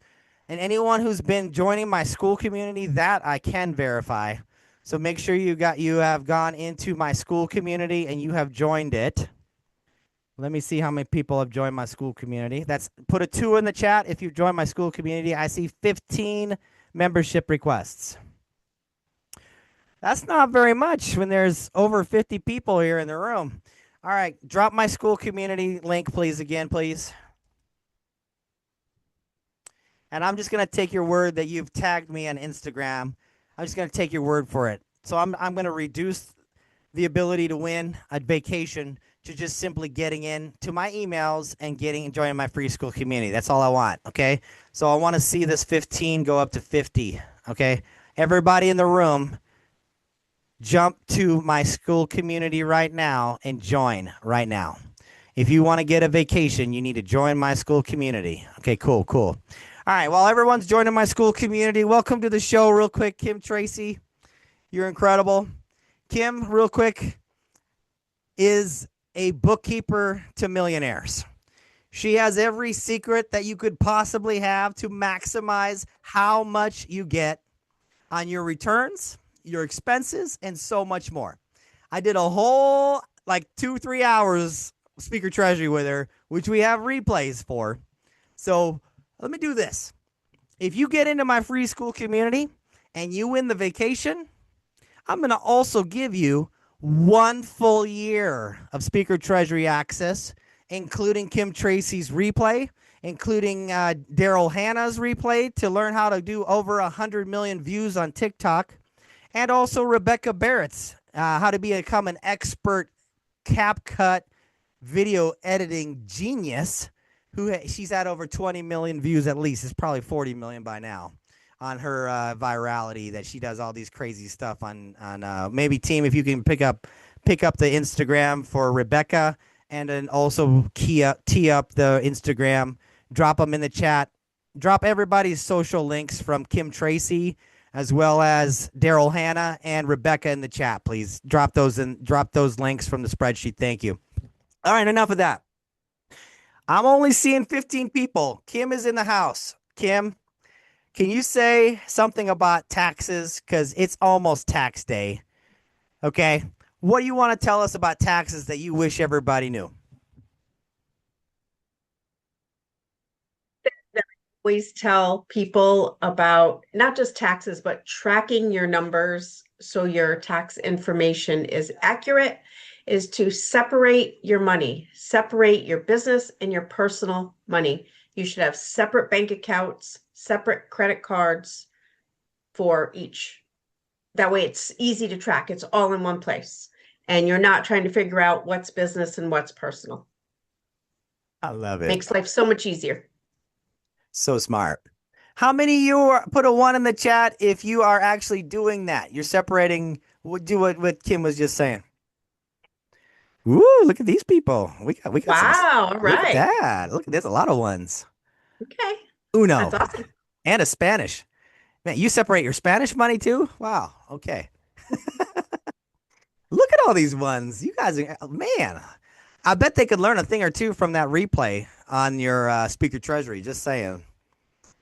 And anyone who's been joining my school community, that I can verify. So make sure you have gone into my school community and you have joined it. Let me see how many people have joined my school community. Put a 2 in the chat if you've joined my school community. I see 15 membership requests. That's not very much when there's over 50 people here in the room. All right, drop my school community link, please, again, please. And I'm just going to take your word that you've tagged me on Instagram. I'm just going to take your word for it. So I'm going to reduce the ability to win a vacation to just simply getting into my emails and joining my free school community. That's all I want, okay? So I want to see this 15 go up to 50, okay? Everybody in the room, jump to my school community right now and join right now. If you want to get a vacation, you need to join my school community. Okay, cool. All right, while everyone's joining my school community, welcome to the show real quick, Kim Tracy. You're incredible. Kim, real quick, is a bookkeeper to millionaires. She has every secret that you could possibly have to maximize how much you get on your returns, your expenses, and so much more. I did a whole 2-3 hours speaker treasury with her, which we have replays for. So let me do this. If you get into my free school community and you win the vacation, I'm going to also give you 1 full year of speaker treasury access, including Kim Tracy's replay, including Daryl Hannah's replay to learn how to do over 100 million views on TikTok, and also Rebecca Barrett's how to become an expert CapCut video editing genius. She's had over 20 million views at least. It's probably 40 million by now on her virality that she does all these crazy stuff on maybe team, if you can pick up the Instagram for Rebecca, and then also tee up the Instagram, drop them in the chat, drop everybody's social links from Kim Tracy as well as Daryl Hannah and Rebecca in the chat, please. Drop those links from the spreadsheet. Thank you. All right, enough of that. I'm only seeing 15 people. Kim is in the house. Kim, can you say something about taxes? Because it's almost tax day. Okay. what do you want to tell us about taxes that you wish everybody knew? Always tell people about not just taxes, but tracking your numbers so your tax information is accurate, is to separate your money, separate your business and your personal money. You should have separate bank accounts, separate credit cards for each. That way it's easy to track. It's all in one place. And you're not trying to figure out what's business and what's personal. I love it. Makes life so much easier. So smart. How many of you put a 1 in the chat if you are actually doing that? You're separating, do what Kim was just saying. Ooh, look at these people. We got Wow, all look at right. that. Look, there's a lot of ones. Okay. Uno. That's awesome. And a Spanish. Man, you separate your Spanish money too? Wow. Okay. Look at all these ones. You guys are, man. I bet they could learn a thing or two from that replay on your Speaker Treasury. Just saying.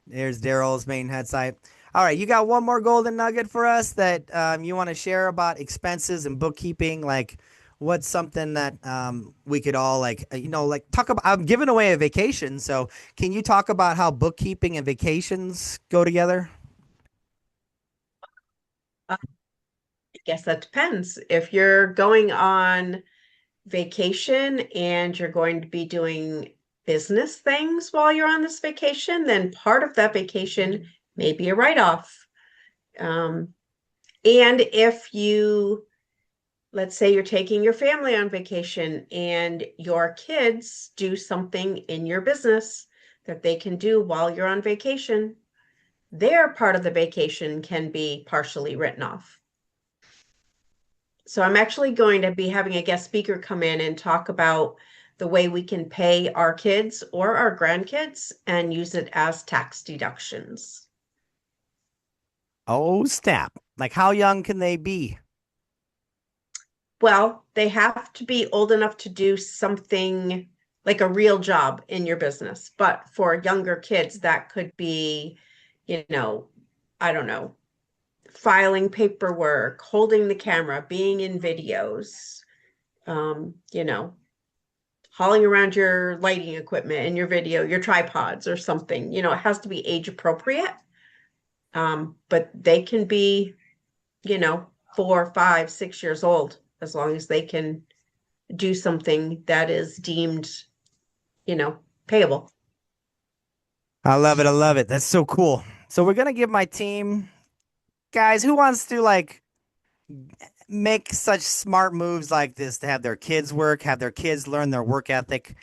There's Daryl's main head site. All right, you got one more golden nugget for us that you want to share about expenses and bookkeeping? Like, what's something that we could all like talk about? I'm giving away a vacation, so can you talk about how bookkeeping and vacations go together? I guess that depends. If you're going on vacation and you're going to be doing business things while you're on this vacation, then part of that vacation may be a write-off. And if you, let's say you're taking your family on vacation and your kids do something in your business that they can do while you're on vacation, their part of the vacation can be partially written off. So I'm actually going to be having a guest speaker come in and talk about the way we can pay our kids or our grandkids and use it as tax deductions. Oh, snap. Like, how young can they be? Well, they have to be old enough to do something like a real job in your business. But for younger kids, that could be, I don't know, filing paperwork, holding the camera, being in videos, hauling around your lighting equipment and your video, your tripods or something. It has to be age appropriate. But they can be, 4, 5, 6 years old, as long as they can do something that is deemed, payable. I love it. I love it. That's so cool. So we're going to give my team, guys, who wants to make such smart moves like this to have their kids work, have their kids learn their work ethic.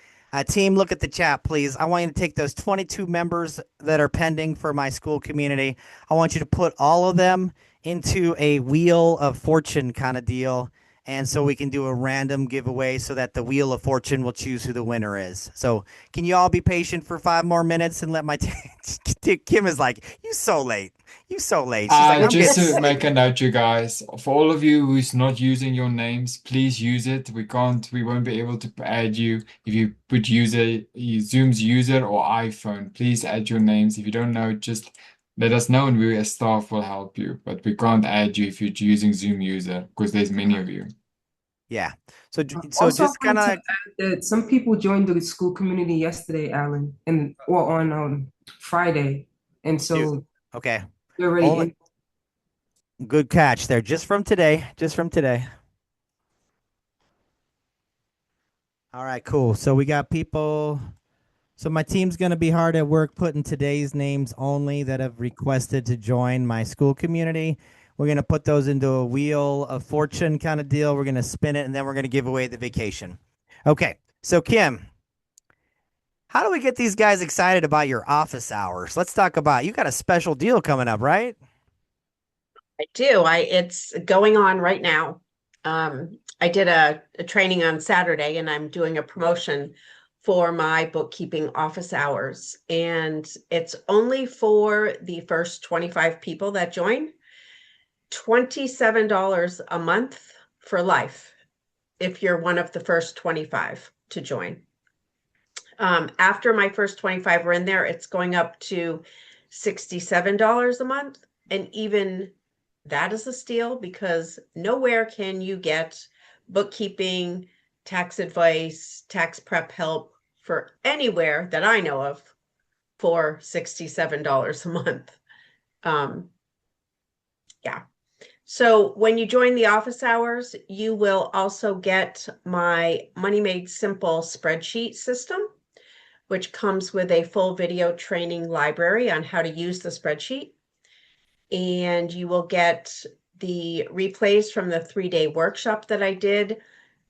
Team, look at the chat, please. I want you to take those 22 members that are pending for my school community. I want you to put all of them into a Wheel of Fortune kind of deal. And so we can do a random giveaway so that the Wheel of Fortune will choose who the winner is. So can you all be patient for 5 more minutes and let my Kim is like, you so late. You so late. She's like, just to make a note, you guys, for all of you who's not using your names, please use it. We won't be able to add you if you put Zoom's user or iPhone. Please add your names. If you don't know, just let us know and we as staff will help you. But we can't add you if you're using Zoom user because there's many of you. Yeah. So Also, just kind of add that some people joined the school community yesterday, Allan, or on Friday, and so okay. they're already in. Good catch there. Just from today. All right, cool. So we got people. So my team's going to be hard at work putting today's names only that have requested to join my school community. We're going to put those into a Wheel of Fortune kind of deal. We're going to spin it, and then we're going to give away the vacation. Okay. So, Kim, how do we get these guys excited about your office hours? Let's talk about, you got a special deal coming up, right? I do. It's going on right now. I did a training on Saturday and I'm doing a promotion for my bookkeeping office hours. And it's only for the first 25 people that join. $27 a month for life if you're one of the first 25 to join. After my first 25 are in there, it's going up to $67 a month. And even that is a steal because nowhere can you get bookkeeping, tax advice, tax prep help for anywhere that I know of for $67 a month. Yeah. So when you join the office hours, you will also get my Money Made Simple spreadsheet system, which comes with a full video training library on how to use the spreadsheet. And you will get the replays from the 3-day workshop that I did,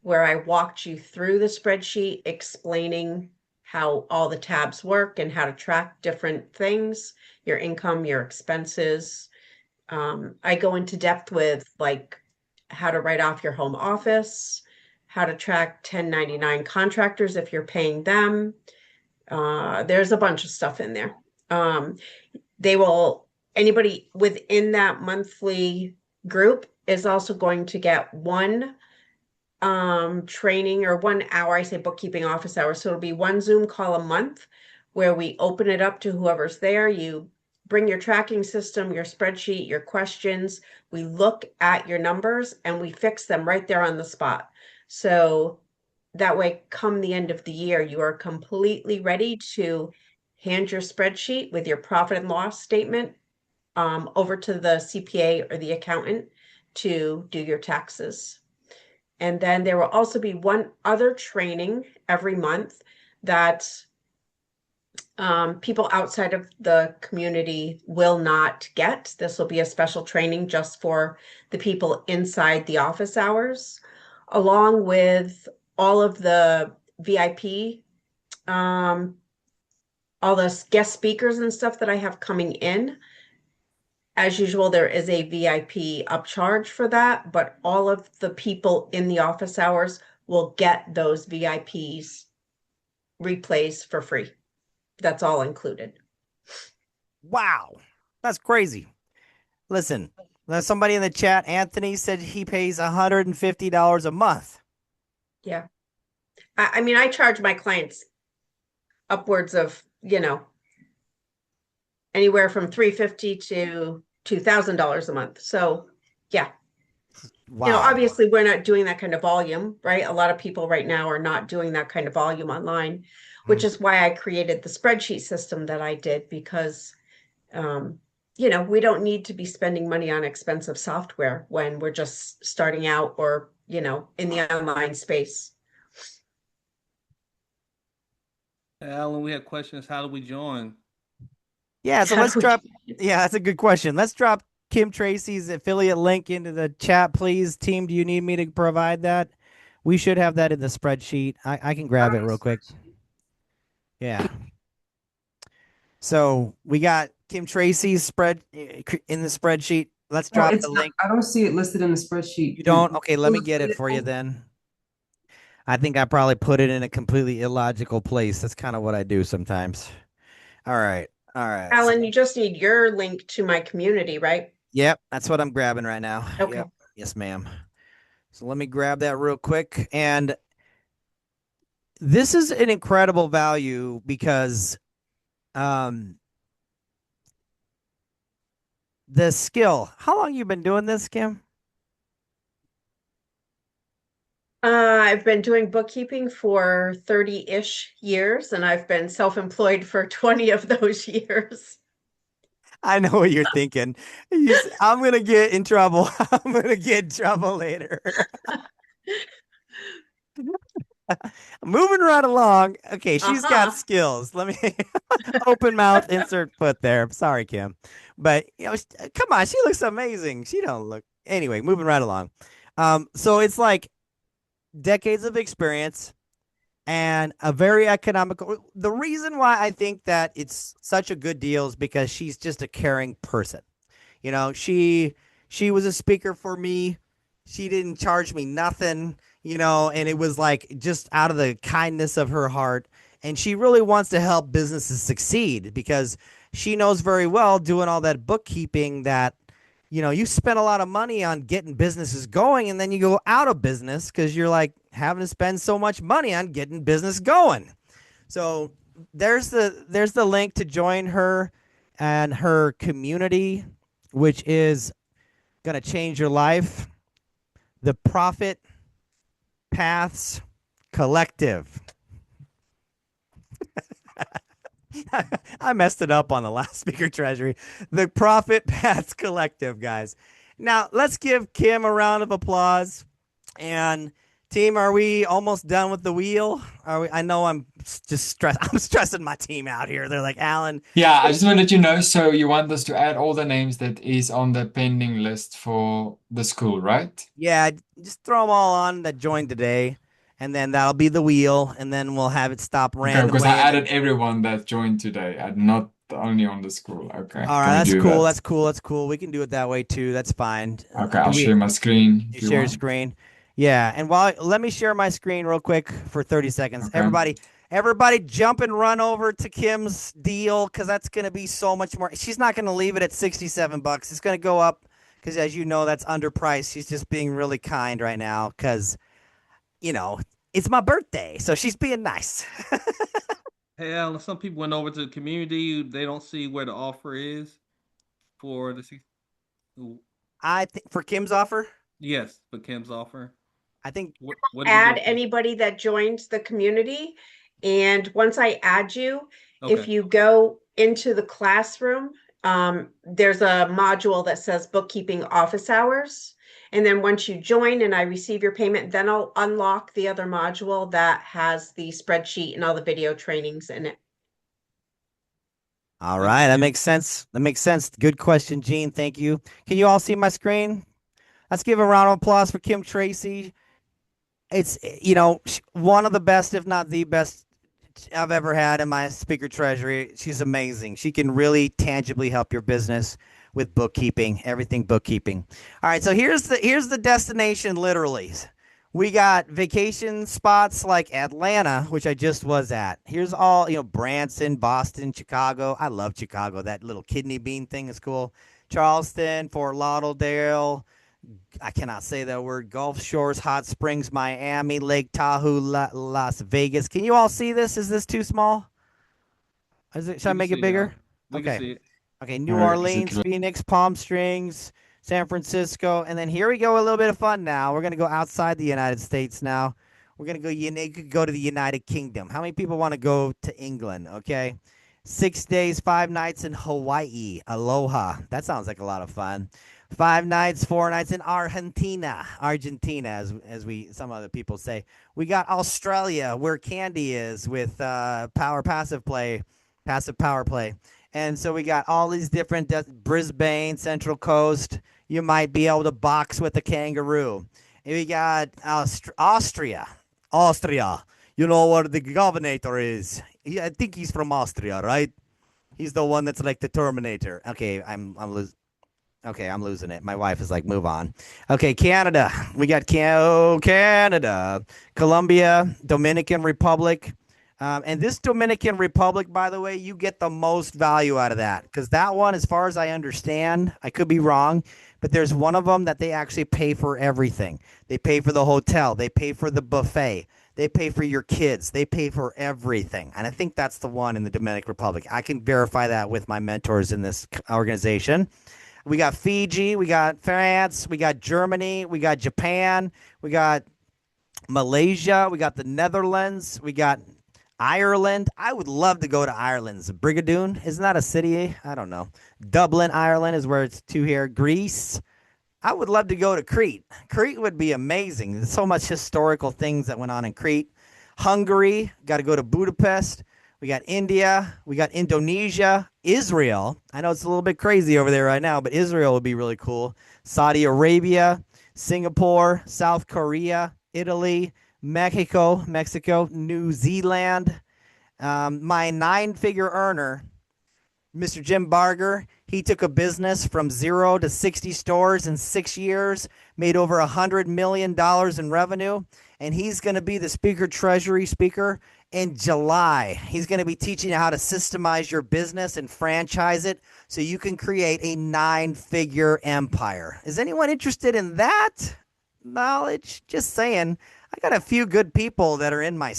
where I walked you through the spreadsheet, explaining how all the tabs work and how to track different things, your income, your expenses. I go into depth with like how to write off your home office, how to track 1099 contractors if you're paying them. There's a bunch of stuff in there. They will, anybody within that monthly group is also going to get one training or 1 hour, I say bookkeeping office hours. So it'll be one Zoom call a month where we open it up to whoever's there. You bring your tracking system, your spreadsheet, your questions. We look at your numbers and we fix them right there on the spot. So that way, come the end of the year, you are completely ready to hand your spreadsheet with your profit and loss statement over to the CPA or the accountant to do your taxes. And then there will also be one other training every month that people outside of the community will not get. This will be a special training just for the people inside the office hours, along with all of the VIP, all the guest speakers and stuff that I have coming in. As usual, there is a VIP upcharge for that, but all of the people in the office hours will get those VIPs replays for free. That's all included. Wow, that's crazy. Listen, there's somebody in the chat, Anthony, said he pays $150 a month. Yeah. I mean, I charge my clients upwards of, anywhere from $350 to $2,000 a month. So yeah. Wow. Obviously we're not doing that kind of volume, right? A lot of people right now are not doing that kind of volume online, which is why I created the spreadsheet system that I did, because we don't need to be spending money on expensive software when we're just starting out or, in the online space. Allan, we have questions. How do we join? Yeah, so let's drop. Yeah, that's a good question. Let's drop Kim Tracy's affiliate link into the chat, please. Team, do you need me to provide that? We should have that in the spreadsheet. I can grab it real quick. Yeah. So we got Kim Tracy's spread in the spreadsheet. Let's drop the link. I don't see it listed in the spreadsheet. You don't? Okay, let me get it for you then. I think I probably put it in a completely illogical place. That's kind of what I do sometimes. All right. Allan, you just need your link to my community, right? Yep, that's what I'm grabbing right now. Okay. Yep. Yes, ma'am. So let me grab that real quick. And this is an incredible value because the skill. How long you been doing this, Kim? I've been doing bookkeeping for 30-ish years, and I've been self-employed for 20 of those years. I know what you're thinking. I'm going to get in trouble. I'm going to get in trouble later. Moving right along. Okay, she's got skills. Let me open mouth, insert foot there. Sorry, Kim. But, come on. She looks amazing. She don't look. Anyway, moving right along. So it's like decades of experience and a very economical. The reason why I think that it's such a good deal is because she's just a caring person. She was a speaker for me. She didn't charge me nothing, and it was like just out of the kindness of her heart. And she really wants to help businesses succeed because she knows very well doing all that bookkeeping that you spend a lot of money on getting businesses going, and then you go out of business because you're like having to spend so much money on getting business going. So there's the link to join her and her community, which is going to change your life. The profit Paths Collective. I messed it up on the last speaker treasury. The Profit Paths Collective, guys. Now, let's give Kim a round of applause. And team, are we almost done with the wheel? Are we? I know I'm just stressed. I'm stressing my team out here. They're like, Allan. Yeah, I just want to let you know. So you want us to add all the names that is on the pending list for the school, right? Yeah, just throw them all on that joined today, and then that'll be the wheel, and then we'll have it stop Okay, randomly. because I added everyone that joined today, and not only on the school. Okay, All right, can we that's do cool. that? That's cool. That's cool. We can do it that way too. That's fine. Okay, I'll share my screen You if you share your want. screen. Yeah, and let me share my screen real quick for 30 seconds. Okay. Everybody jump and run over to Kim's deal because that's going to be so much more. She's not going to leave it at $67. It's going to go up because, as you know, that's underpriced. She's just being really kind right now because, it's my birthday. So she's being nice. Hey, Alan, some people went over to the community. They don't see where the offer is for the I think for Kim's offer. Yes, for Kim's offer. I think what Add anybody that joined the community. And once I add you, if Okay. you go into the classroom, there's a module that says bookkeeping office hours. And then once you join and I receive your payment, then I'll unlock the other module that has the spreadsheet and all the video trainings in it. All right, that makes sense. That makes sense. Good question, Gene. Thank you. Can you all see my screen? Let's give a round of applause for Kim Tracy. It's one of the best, if not the best, I've ever had in my speaker treasury. She's amazing. She can really tangibly help your business with bookkeeping, everything bookkeeping. All right, so here's the destination literally. We got vacation spots like Atlanta, which I just was at. Here's all, Branson, Boston, Chicago. I love Chicago. That little kidney bean thing is cool. Charleston, Fort Lauderdale. I cannot say that word. Gulf Shores, Hot Springs, Miami, Lake Tahoe, Las Vegas. Can you all see this? Is this too small? Should I make it bigger? We can see it. Okay, New Orleans, Phoenix, Palm Springs, San Francisco, and then here we go. A little bit of fun now. We're gonna go outside the United States now. We're gonna go. You could go to the United Kingdom. How many people want to go to England? Okay, 6 days, 5 nights in Hawaii. Aloha. That sounds like a lot of fun. 5 nights, 4 nights in Argentina, as some other people say. We got Australia, where Candy is with passive power play. And so we got all these different Brisbane, Central Coast. You might be able to box with a kangaroo. And we got Austria. You know where the governor is? I think he's from Austria, right? He's the one that's like the Terminator. Okay, I'm losing it. My wife is like, move on. Okay, Canada. We got Canada, Colombia, Dominican Republic. And this Dominican Republic, by the way, you get the most value out of that because that one, as far as I understand, I could be wrong, but there's one of them that they actually pay for everything. They pay for the hotel. They pay for the buffet. They pay for your kids. They pay for everything. And I think that's the one in the Dominican Republic. I can verify that with my mentors in this organization. We got Fiji. We got France. We got Germany. We got Japan. We got Malaysia. We got the Netherlands. We got Ireland. I would love to go to Ireland. Brigadoon, isn't that a city? I don't know. Dublin, Ireland is where it's to here. Greece. I would love to go to Crete. Crete would be amazing. There's so much historical things that went on in Crete. Hungary. Got to go to Budapest. We got India. We got Indonesia. Israel. I know it's a little bit crazy over there right now, but Israel would be really cool. Saudi Arabia. Singapore. South Korea. Italy. Mexico, New Zealand. My 9-figure earner, Mr. Jim Barger, he took a business from 0 to 60 stores in 6 years, made over $100 million in revenue, and he's going to be the speaker treasury speaker in July. He's going to be teaching you how to systemize your business and franchise it so you can create a 9-figure empire. Is anyone interested in that knowledge? Just saying. I got a few good people that are in my,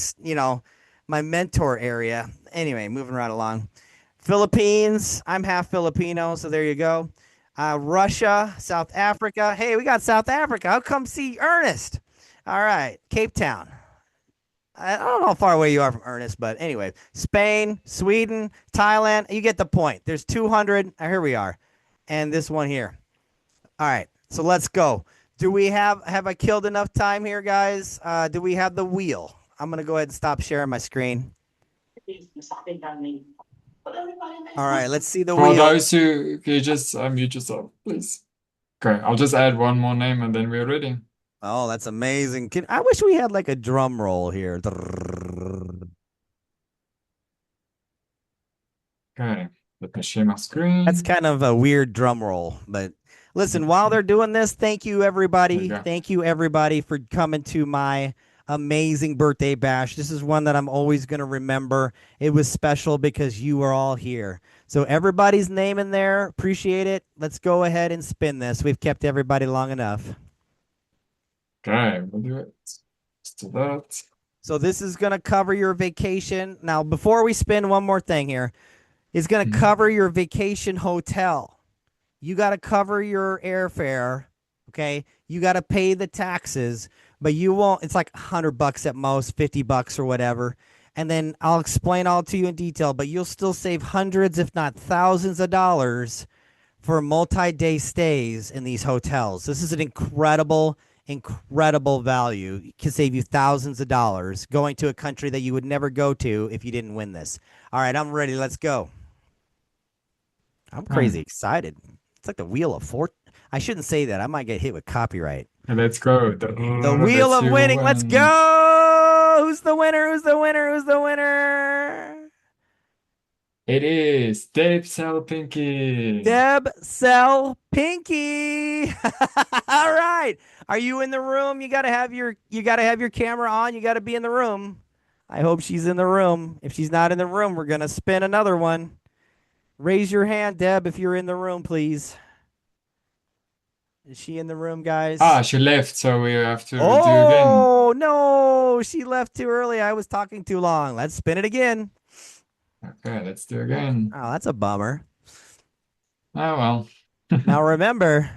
my mentor area. Anyway, moving right along. Philippines. I'm half Filipino, so there you go. Russia, South Africa. Hey, we got South Africa. I'll come see Ernest. All right, Cape Town. I don't know how far away you are from Ernest, but anyway, Spain, Sweden, Thailand. You get the point. There's 200. Here we are, and this one here. All right, so let's go. Do we have I killed enough time here, guys? Do we have the wheel? I'm gonna go ahead and stop sharing my screen. All right, let's see the For wheel. those who can you just mute yourself, please. Okay, I'll just add one more name and then we're ready. Oh, that's amazing. I wish we had like a drum roll here. Okay, let me share my screen. That's kind of a weird drum roll, but listen, while they're doing this, thank you everybody. Thank you everybody for coming to my amazing birthday bash. This is one that I'm always going to remember. It was special because you were all here. So everybody's name in there. Appreciate it. Let's go ahead and spin this. We've kept everybody long enough. Okay, we'll do it. Let's do that. So this is going to cover your vacation. Now, before we spin, one more thing here. It's going to cover your vacation hotel. You got to cover your airfare, okay? You got to pay the taxes, but you won't. It's like $100 at most, $50 or whatever. And then I'll explain all to you in detail, but you'll still save hundreds, if not thousands of dollars for multi-day stays in these hotels. This is an incredible value. It can save you thousands of dollars going to a country that you would never go to if you didn't win this. All right, I'm ready. Let's go. I'm crazy excited. It's like the Wheel of Fortune. I shouldn't say that. I might get hit with copyright. Let's go. The Wheel of Winning. Let's go. Who's the winner? Who's the winner? Who's the winner? It is Deb Sell Pinky. Deb Sell Pinky. All right. Are you in the room? You gotta have your camera on. You gotta be in the room. I hope she's in the room. If she's not in the room, we're gonna spin another one. Raise your hand, Deb, if you're in the room, please. Is she in the room, guys? She left, so we have to do again. Oh, no. She left too early. I was talking too long. Let's spin it again. Okay, let's do again. Oh, that's a bummer. Oh, well. Now, remember,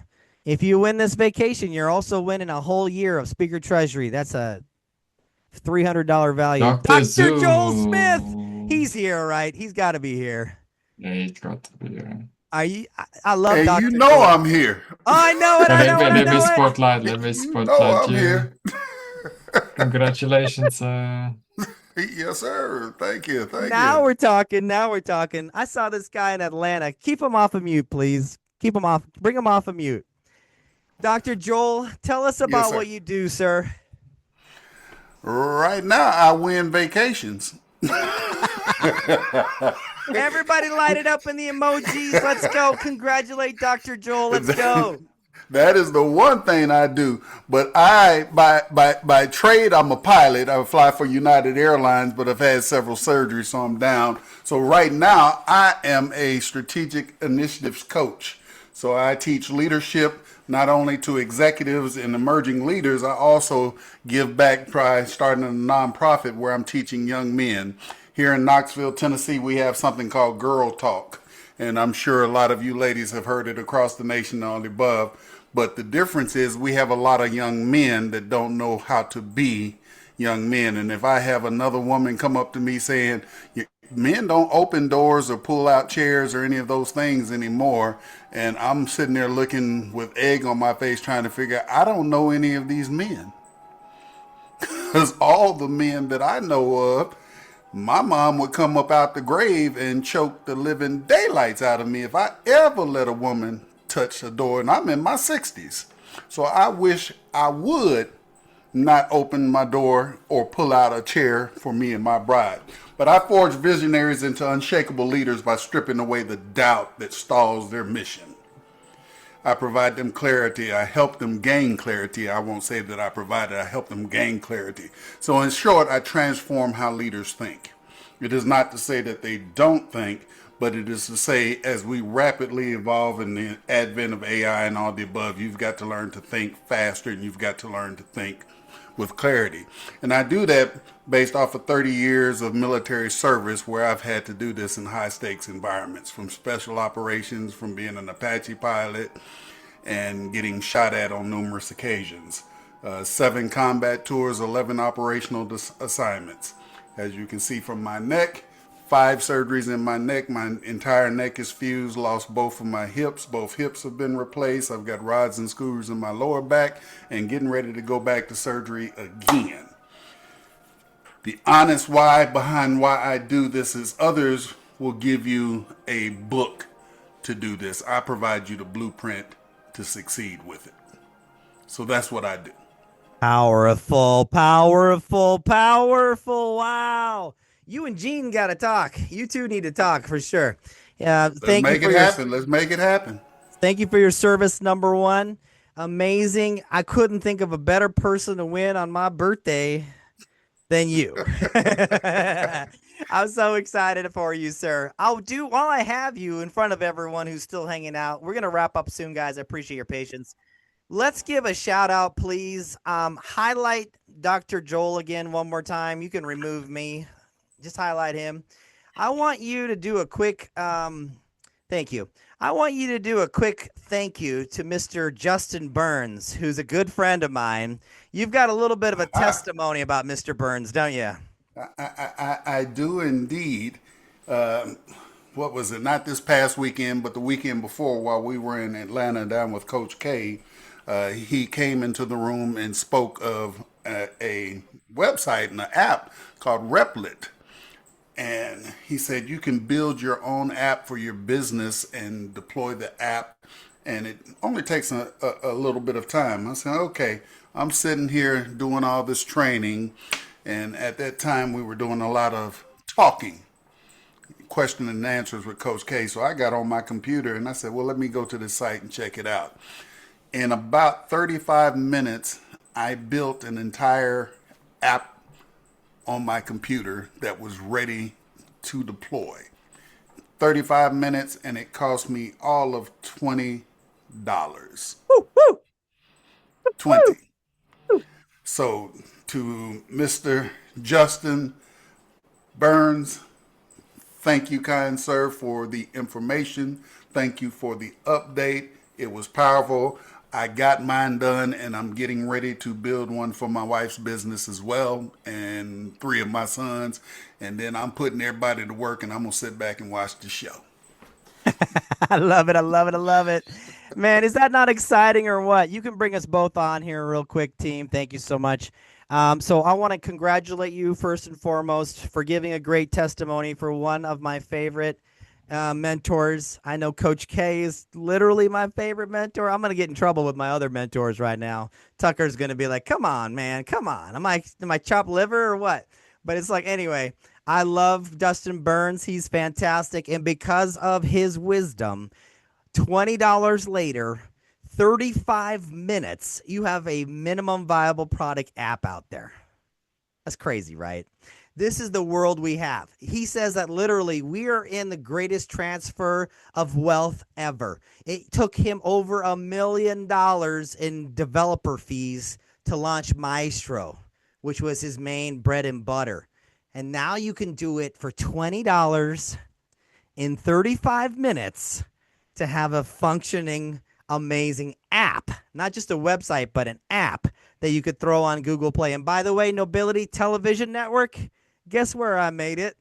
if you win this vacation, you're also winning a whole year of Speaker Treasury. That's a $300 value. Dr. Joel Smith. He's here, right? He's got to be here. Yeah, he's got to be here. I love Hey, Dr. you know Joel. I'm here. Oh, I know it. I know it. Let me spotlight I'm you. here. Congratulations. Yes, sir. Thank you. Thank Now you. we're talking. Now we're talking. I saw this guy in Atlanta. Keep him off of mute, please. Keep him off. Bring him off of mute. Dr. Joel, tell us about sir. what you do, sir. Right now, I win vacations. Everybody light it up in the emojis. Let's go. Congratulate Dr. Joel. Let's go. That is the one thing I do. But by trade, I'm a pilot. I fly for United Airlines, but I've had several surgeries, so I'm down. So right now, I am a strategic initiatives coach. So I teach leadership not only to executives and emerging leaders, I also give back by starting a nonprofit where I'm teaching young men. Here in Knoxville, Tennessee, we have something called Girl Talk. And I'm sure a lot of you ladies have heard it across the nation and all the above. But the difference is we have a lot of young men that don't know how to be young men. And if I have another woman come up to me saying, men don't open doors or pull out chairs or any of those things anymore, and I'm sitting there looking with egg on my face trying to figure out, I don't know any of these men. Because all the men that I know of, my mom would come up out the grave and choke the living daylights out of me if I ever let a woman touch a door, and I'm in my 60s. So I wish I would not open my door or pull out a chair for me and my bride. But I forge visionaries into unshakable leaders by stripping away the doubt that stalls their mission. I provide them clarity. I help them gain clarity. I won't say that I provide it. I help them gain clarity. So in short, I transform how leaders think. It is not to say that they don't think, but it is to say as we rapidly evolve in the advent of AI and all the above, you've got to learn to think faster and you've got to learn to think with clarity. And I do that based off of 30 years of military service where I've had to do this in high stakes environments, from special operations, from being an Apache pilot and getting shot at on numerous occasions. 7 combat tours, 11 operational assignments. As you can see from my neck, 5 surgeries in my neck. My entire neck is fused, lost both of my hips. Both hips have been replaced. I've got rods and screws in my lower back and getting ready to go back to surgery again. The honest why behind why I do this is others will give you a book to do this. I provide you the blueprint to succeed with it. So that's what I do. Powerful, powerful, powerful. Wow. You and Gene got to talk. You two need to talk for sure. Let's make it happen. Let's make it happen. Thank you for your service, number one. Amazing. I couldn't think of a better person to win on my birthday than you. I'm so excited for you, sir. While I have you in front of everyone who's still hanging out, we're going to wrap up soon, guys. I appreciate your patience. Let's give a shout out, please. Highlight Dr. Joel again one more time. You can remove me. Just highlight him. I want you to do a quick thank you. I want you to do a quick thank you to Mr. Justin Burns, who's a good friend of mine. You've got a little bit of a testimony about Mr. Burns, don't you? I do indeed. What was it? Not this past weekend, but the weekend before, while we were in Atlanta down with Coach K, he came into the room and spoke of a website and an app called Replit. And he said you can build your own app for your business and deploy the app, and it only takes a little bit of time. I said, okay, I'm sitting here doing all this training, and at that time we were doing a lot of talking, question and answers with Coach K. So I got on my computer and I said, well, let me go to this site and check it out. In about 35 minutes, I built an entire app on my computer that was ready to deploy. 35 minutes, and it cost me all of $20. Woo, woo. 20. So to Mr. Justin Burns, thank you, kind sir, for the information. Thank you for the update. It was powerful. I got mine done, and I'm getting ready to build one for my wife's business as well, and 3 of my sons. And then I'm putting everybody to work, and I'm going to sit back and watch the show. I love it. I love it. I love it. Man, is that not exciting or what? You can bring us both on here real quick, team. Thank you so much. So I want to congratulate you first and foremost for giving a great testimony for one of my favorite mentors. I know Coach K is literally my favorite mentor. I'm going to get in trouble with my other mentors right now. Tucker's going to be like, come on, man. Come on. Am I chopped liver or what? But it's like, anyway, I love Dustin Burns. He's fantastic. And because of his wisdom, $20 later, 35 minutes, you have a minimum viable product app out there. That's crazy, right? This is the world we have. He says that literally we are in the greatest transfer of wealth ever. It took him over $1 million in developer fees to launch Maestro, which was his main bread and butter. And now you can do it for $20 in 35 minutes to have a functioning, amazing app. Not just a website, but an app that you could throw on Google Play. And by the way, Nobility Television Network, guess where I made it?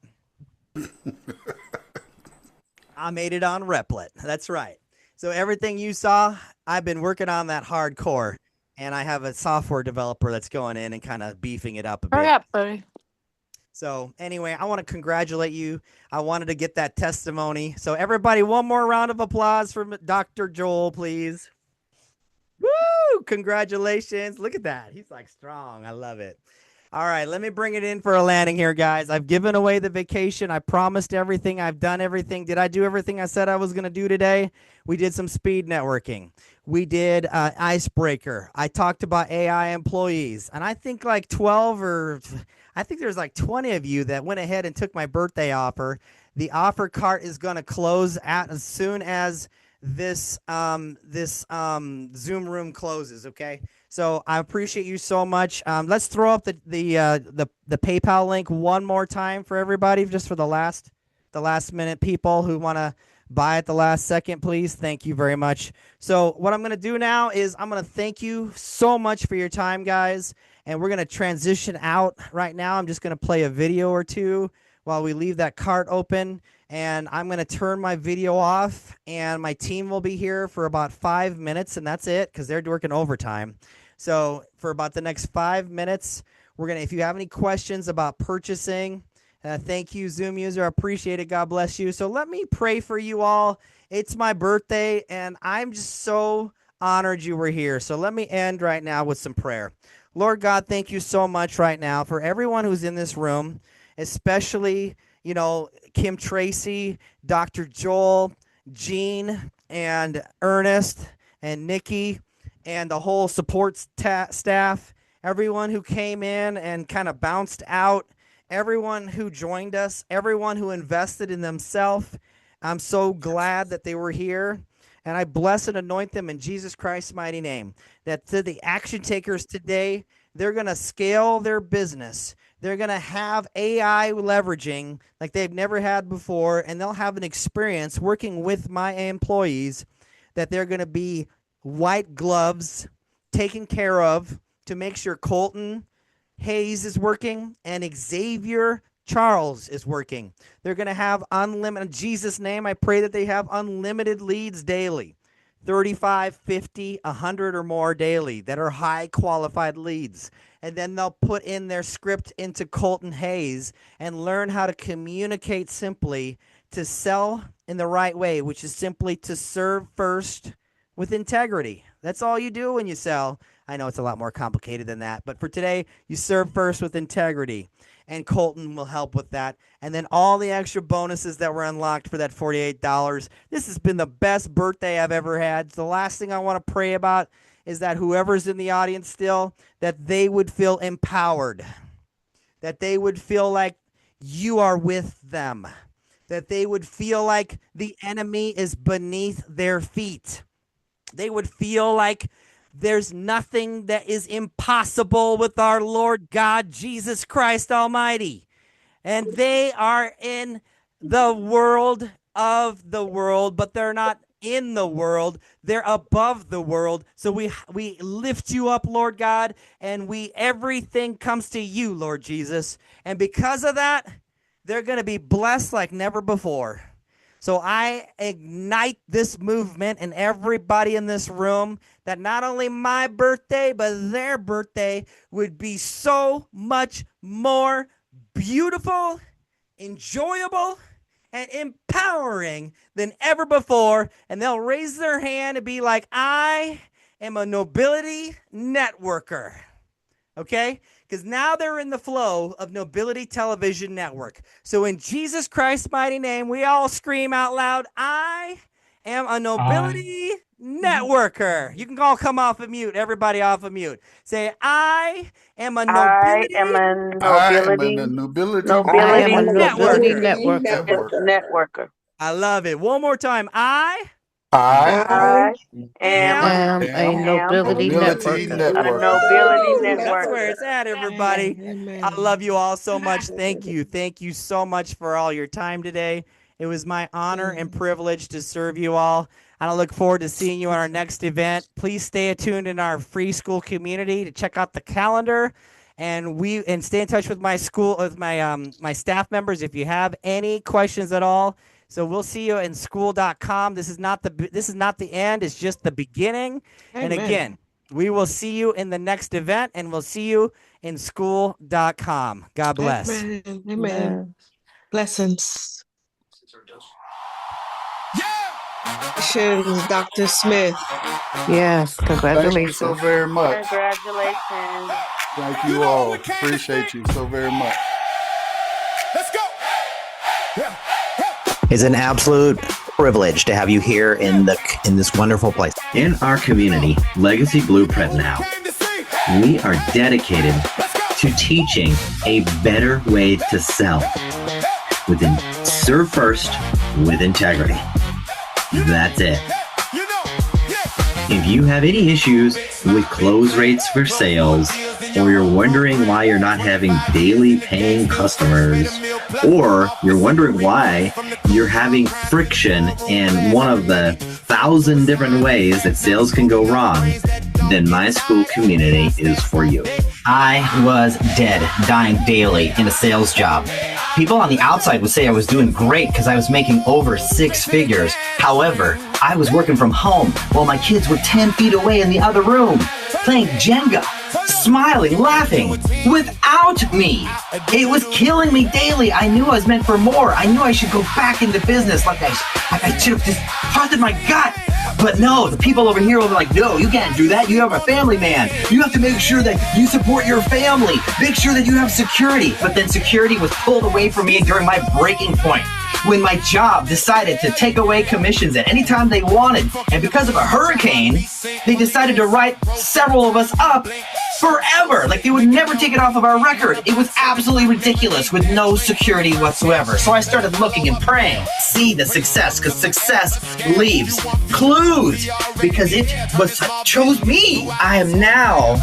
I made it on Replit. That's right. So everything you saw, I've been working on that hardcore. And I have a software developer that's going in and kind of beefing it up a bit. Hurry up, buddy. So anyway, I want to congratulate you. I wanted to get that testimony. So everybody, one more round of applause for Dr. Joel, please. Woo! Congratulations. Look at that. He's like strong. I love it. All right, let me bring it in for a landing here, guys. I've given away the vacation. I promised everything. I've done everything. Did I do everything I said I was going to do today? We did some speed networking. We did icebreaker. I talked about AI employees. And I think like 12 or I think there's like 20 of you that went ahead and took my birthday offer. The offer cart is going to close as soon as this Zoom room closes, okay? So I appreciate you so much. Let's throw up the PayPal link one more time for everybody, just for the last minute people who want to buy at the last second, please. Thank you very much. So what I'm going to do now is I'm going to thank you so much for your time, guys. And we're going to transition out right now. I'm just going to play a video or two while we leave that cart open. And I'm going to turn my video off, and my team will be here for about 5 minutes, and that's it, because they're working overtime. So for about the next 5 minutes, we're going to, if you have any questions about purchasing, thank you, Zoom user. I appreciate it. God bless you. So let me pray for you all. It's my birthday, and I'm just so honored you were here. So let me end right now with some prayer. Lord God, thank you so much right now for everyone who's in this room, especially, you know, Kim Tracy, Dr. Joel, Jean, and Ernest, and Nikki, and the whole support staff, everyone who came in and kind of bounced out, everyone who joined us, everyone who invested in themselves. I'm so glad that they were here. And I bless and anoint them in Jesus Christ's mighty name. That to the action takers today, they're going to scale their business. They're going to have AI leveraging like they've never had before, and they'll have an experience working with my employees that they're going to be white gloves taken care of to make sure Colton Hayes is working and Xavier Charles is working. They're going to have unlimited, in Jesus' name, I pray that they have unlimited leads daily, 35, 50, 100 or more daily that are high qualified leads. And then they'll put in their script into Colton Hayes and learn how to communicate simply to sell in the right way, which is simply to serve first with integrity. That's all you do when you sell. I know it's a lot more complicated than that, but for today, you serve first with integrity. And Colton will help with that. And then all the extra bonuses that were unlocked for that $48. This has been the best birthday I've ever had. The last thing I want to pray about is that whoever's in the audience still, that they would feel empowered, that they would feel like you are with them, that they would feel like the enemy is beneath their feet. They would feel like there's nothing that is impossible with our Lord God, Jesus Christ Almighty. And they are in the world of the world, but they're not in the world. They're above the world. So we lift you up, Lord God, and everything comes to you, Lord Jesus. And because of that, they're going to be blessed like never before. So I ignite this movement and everybody in this room that not only my birthday, but their birthday would be so much more beautiful, enjoyable, and empowering than ever before. And they'll raise their hand and be like, I am a Nobility networker. Okay? Because now they're in the flow of Nobility Television Network. So in Jesus Christ's mighty name, we all scream out loud, I am a Nobility networker. You can all come off of mute. Everybody off of mute. Say, I am a Nobility networker. I love it. One more time. I am a Nobility networker. That's where it's at, everybody. Amen. I love you all so much. Thank you. Thank you so much for all your time today. It was my honor and privilege to serve you all. And I look forward to seeing you on our next event. Please stay attuned in our free school community to check out the calendar. And stay in touch with my school, with my staff members if you have any questions at all. So we'll see you in school.com. This is not the end. It's just the beginning. Amen. And again, we will see you in the next event, and we'll see you in school.com. God bless. Amen. Amen. Blessings. Congratulations, Dr. Smith. Yes, Thank you so very much. Congratulations. Thank you all. Appreciate you so very much. Let's go. It's an absolute privilege to have you here in this wonderful place. In our community, Legacy Blueprint Now, we are dedicated to teaching a better way to sell. Serve first with integrity. That's it. If you have any issues with close rates for sales, or you're wondering why you're not having daily paying customers, or you're wondering why you're having friction in one of the 1,000 different ways that sales can go wrong, then my school community is for you. I was dead, dying daily in a sales job. People on the outside would say I was doing great because I was making over 6 figures. However, I was working from home while my kids were 10 feet away in the other room, playing Jenga, smiling, laughing, without me. It was killing me daily. I knew I was meant for more. I knew I should go back into business like I should have just trusted my gut. But no, the people over here were like, no, you can't do that. You have a family, man. You have to make sure that you support your family. Make sure that you have security. But then security was pulled away from me during my breaking point, when my job decided to take away commissions at any time they wanted. And because of a hurricane, they decided to write several of us up forever. Like they would never take it off of our record. It was absolutely ridiculous with no security whatsoever. So I started looking and praying, see the success, because success leaves clues, because it chose me. I am now,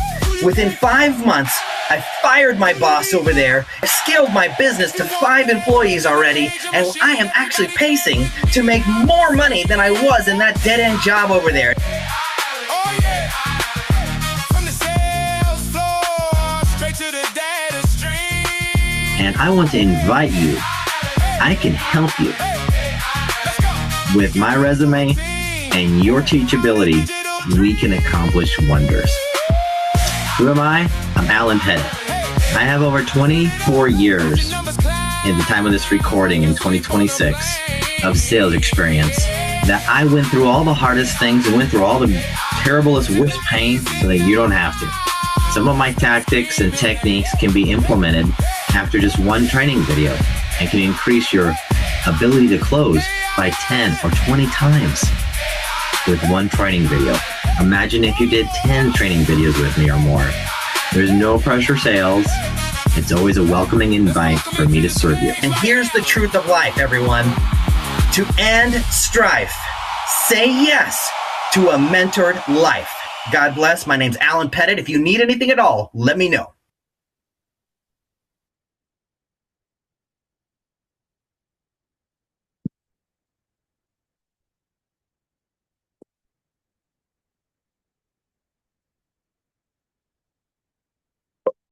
within 5 months, I fired my boss over there, scaled my business to 5 employees already, and I am actually pacing to make more money than I was in that dead-end job over there. And I want to invite you. I can help you. With my resume and your teachability, we can accomplish wonders. Who am I? I'm Allan Pettit. I have over 24 years in the time of this recording in 2026 of sales experience that I went through all the hardest things and went through all the terriblest, worst pain so that you don't have to. Some of my tactics and techniques can be implemented after just one training video and can increase your ability to close by 10 or 20 times with one training video. Imagine if you did 10 training videos with me or more. There's no pressure sales. It's always a welcoming invite for me to serve you. And here's the truth of life, everyone. To end strife, say yes to a mentored life. God bless. My name's Allan Pettit. If you need anything at all, let me know.